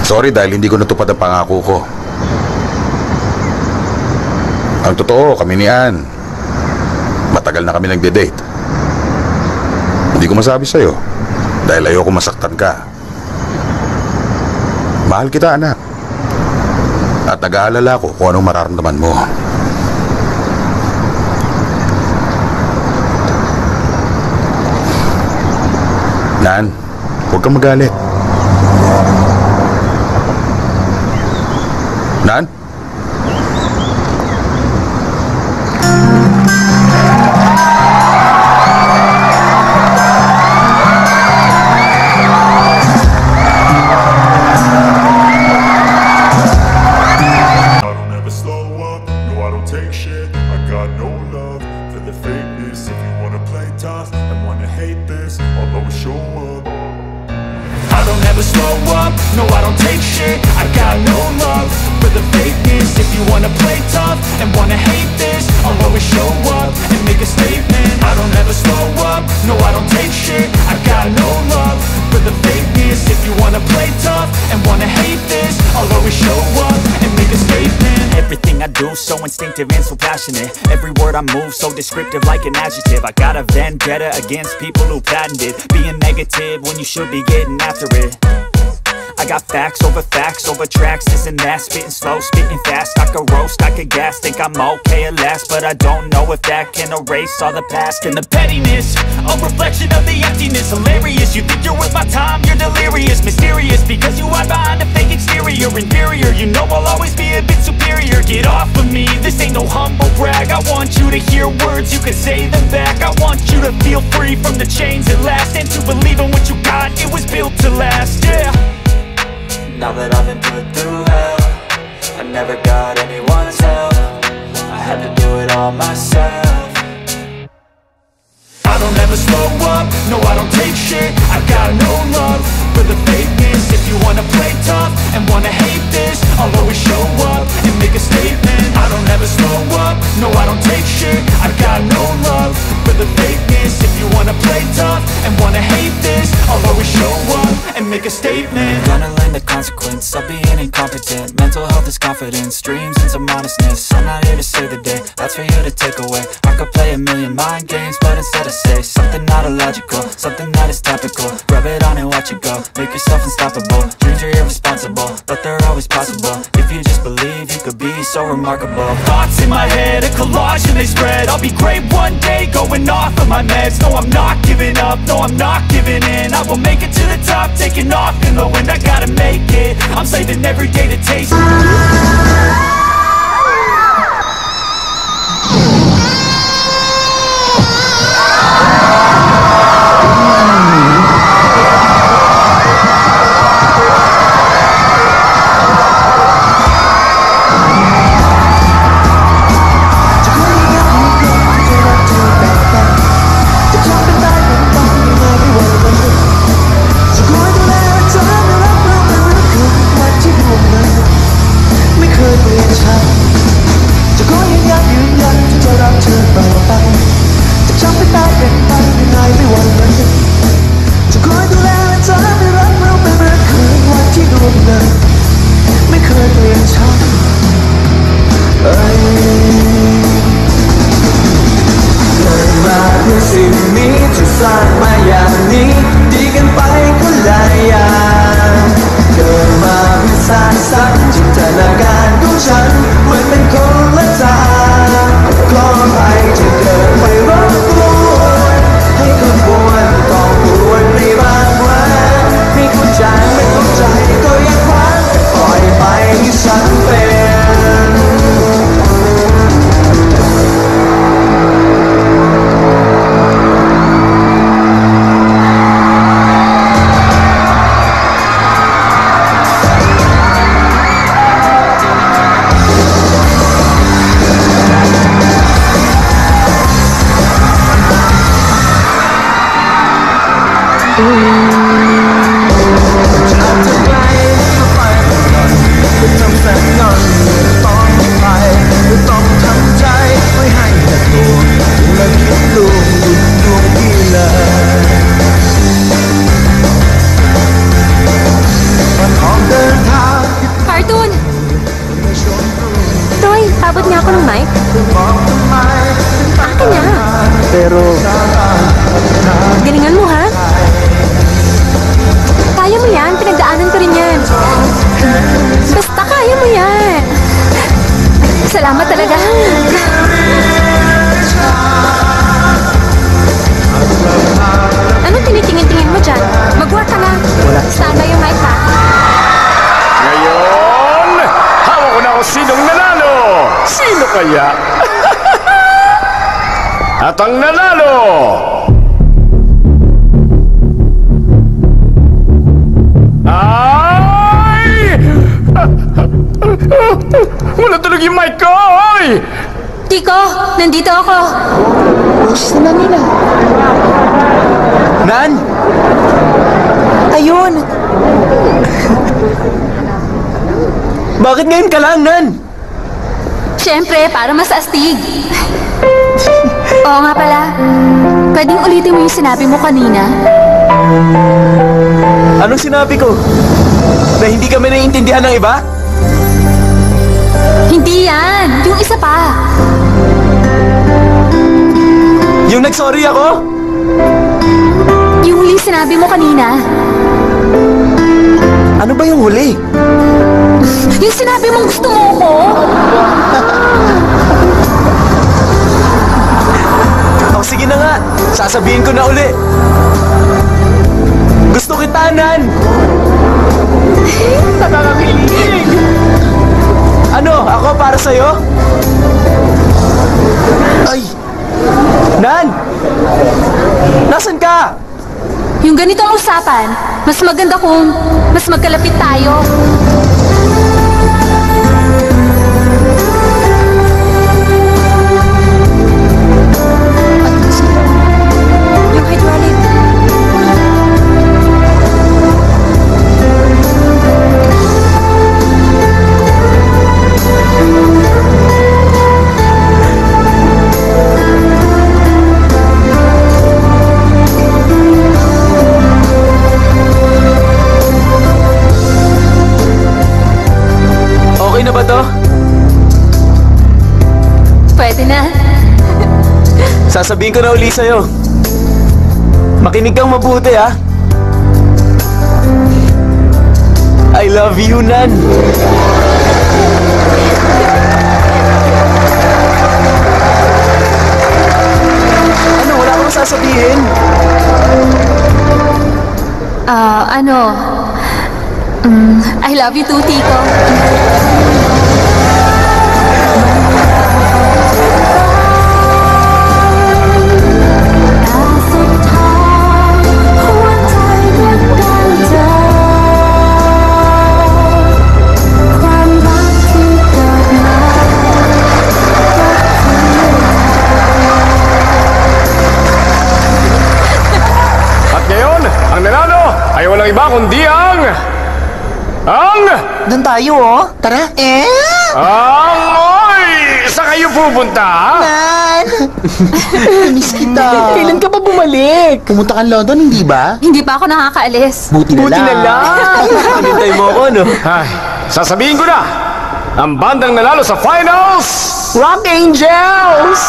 Sorry dahil hindi ko natupad ang pangako ko. Ang totoo, kami ni Ann, matagal na kami nagde-date. Hindi ko masabi sa'yo dahil ayoko masaktan ka. Mahal kita, anak. At nag-aalala ko kung anong mararamdaman mo. Nan, huwag kang magalit. Nan? So instinctive and so passionate. Every word I move so descriptive like an adjective. I got a vendetta against people who patented being negative when you should be getting after it. I got facts over tracks, this and that. Spitting slow, spitting fast. I could roast, I could gas. Think I'm okay at last, but I don't know if that can erase all the past. And the pettiness, a reflection of the emptiness. Hilarious, you think you're worth my time, you're delirious. Mysterious, because you hide behind a fake exterior. Inferior, you know I'll always be a bit superior. Get off of me, this ain't no humble brag. I want you to hear words, you can say them back. I want you to feel free from the chains at last, and to believe in what you got, it was built to last, yeah. Now that I've been put through hell, I never got anyone's help. I had to do it all myself. I don't ever slow up, no I don't take shit. I got no love for the fakeness. If you wanna play tough and wanna hate this, I'll always show up and make a statement. I don't ever slow up, no I don't take shit. I got no love for the fakeness. If you wanna play tough and wanna hate this, I'll always show up and make a statement. Gonna learn the consequence of being incompetent. Mental health is confidence, dreams and some honestness. I'm not here to save the day, that's for you to take away. I could play a million mind games, but instead I say something not illogical, something that is topical. Rub it on and watch it go, make yourself unstoppable. Dreams are irresponsible, but they're always possible. If you just believe, you could be so remarkable. Thoughts in my head, a collage and they spread. I'll be great one day, going off of my meds. No, I'm not giving up, no, I'm not giving in. I will make it to the top, taking off in the wind. I gotta make it, I'm saving every day to taste it. Could we ไปยังไงไม่ว่าวันหนึ่งจะคอยดูแลและเธอไม่รักเราไม่เหมือนเคยวันที่ดวงเดินไม่เคยเปลี่ยนฉันเกิดมาเพื่อสิ่งนี้จะสร้างมาอย่างนี้ดีกันไปก็หลายอย่างเกิดมาเพื่อสร้างสรรค์จินตนาการของฉันเหมือนเป็นคนละทางขออภัยที่เกิดไปรบกวนให้คนกวนต้องกวนในบางวันไม่เข้าใจไม่เข้าใจก็ยังคว้าปล่อยไปให้ฉันเป็น Pero... Galingan mo, ha? Kaya mo yan. Pinagdaanan ko rin yan. Basta kaya mo yan. Salamat talaga. Anong tinitingin-tingin mo dyan? Mag-work ka na. Saan ba yung mic, ha? Ngayon, hawak ko na kung sinong nanalo. Sino kaya? At ang nanalo ay... Wala tulog yung mic ko, oy! Tiko, nandito ako. Boses na nila. Nan? Ayun! Bakit ngayon ka lang, Nan? Siyempre, para mas astig. Oo nga pala. Pwedeng ulitin mo yung sinabi mo kanina? Anong sinabi ko? Na hindi kami naiintindihan ng iba? Hindi yan! Yung isa pa! Yung nag-sorry ako? Yung huli sinabi mo kanina. Ano ba yung huli? Yung sinabi mong gusto mo ko? O sige na nga, sasabihin ko na uli. Gusto kita, Nan! Nakakakilig! Ano, ako para sa'yo? Ay! Nan! Nasaan ka? Yung ganitong usapan, mas maganda kung mas magkalapit tayo. Yung hydraulic. Okay na ba to? Pwede na. Sasabihin ko na uli sa'yo. Makinig kang mabuti, ha? I love you, Nan. Ano, wala akong sasabihin? I love you too, Tiko. At ngayon, ang nanalo ay walang iba kundi ang... Doon tayo, oh. Tara. Ang oy! Sakay kayo pupunta, ha? Nan! Miss kita. Kailan ka pa bumalik? Pumunta ka London, hindi ba? Hindi pa ako nakakaalis. Buti na lang. Hinintay mo ako, no? Ay, sasabihin ko na, ang bandang nanalo sa finals, Rock Angels!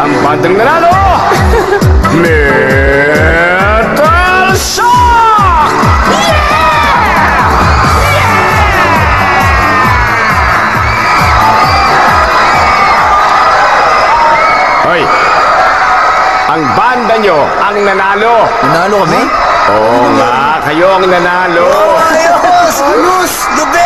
ang bandang nanalo, Metal Shock! Hoy, ang banda nyo ang nanalo. Nanalo kami? Oo nga, kayo ang nanalo. Ayos! Ayos! Gabi!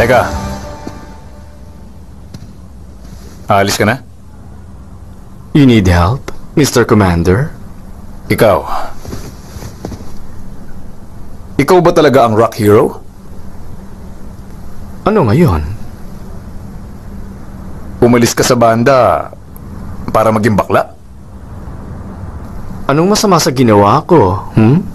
Teka. Aalis ka na? You need help, Mr. Commander? Ikaw. Ikaw ba talaga ang rock hero? Ano ngayon? Umalis ka sa banda para maging bakla? Anong masama sa ginawa ko, hmm?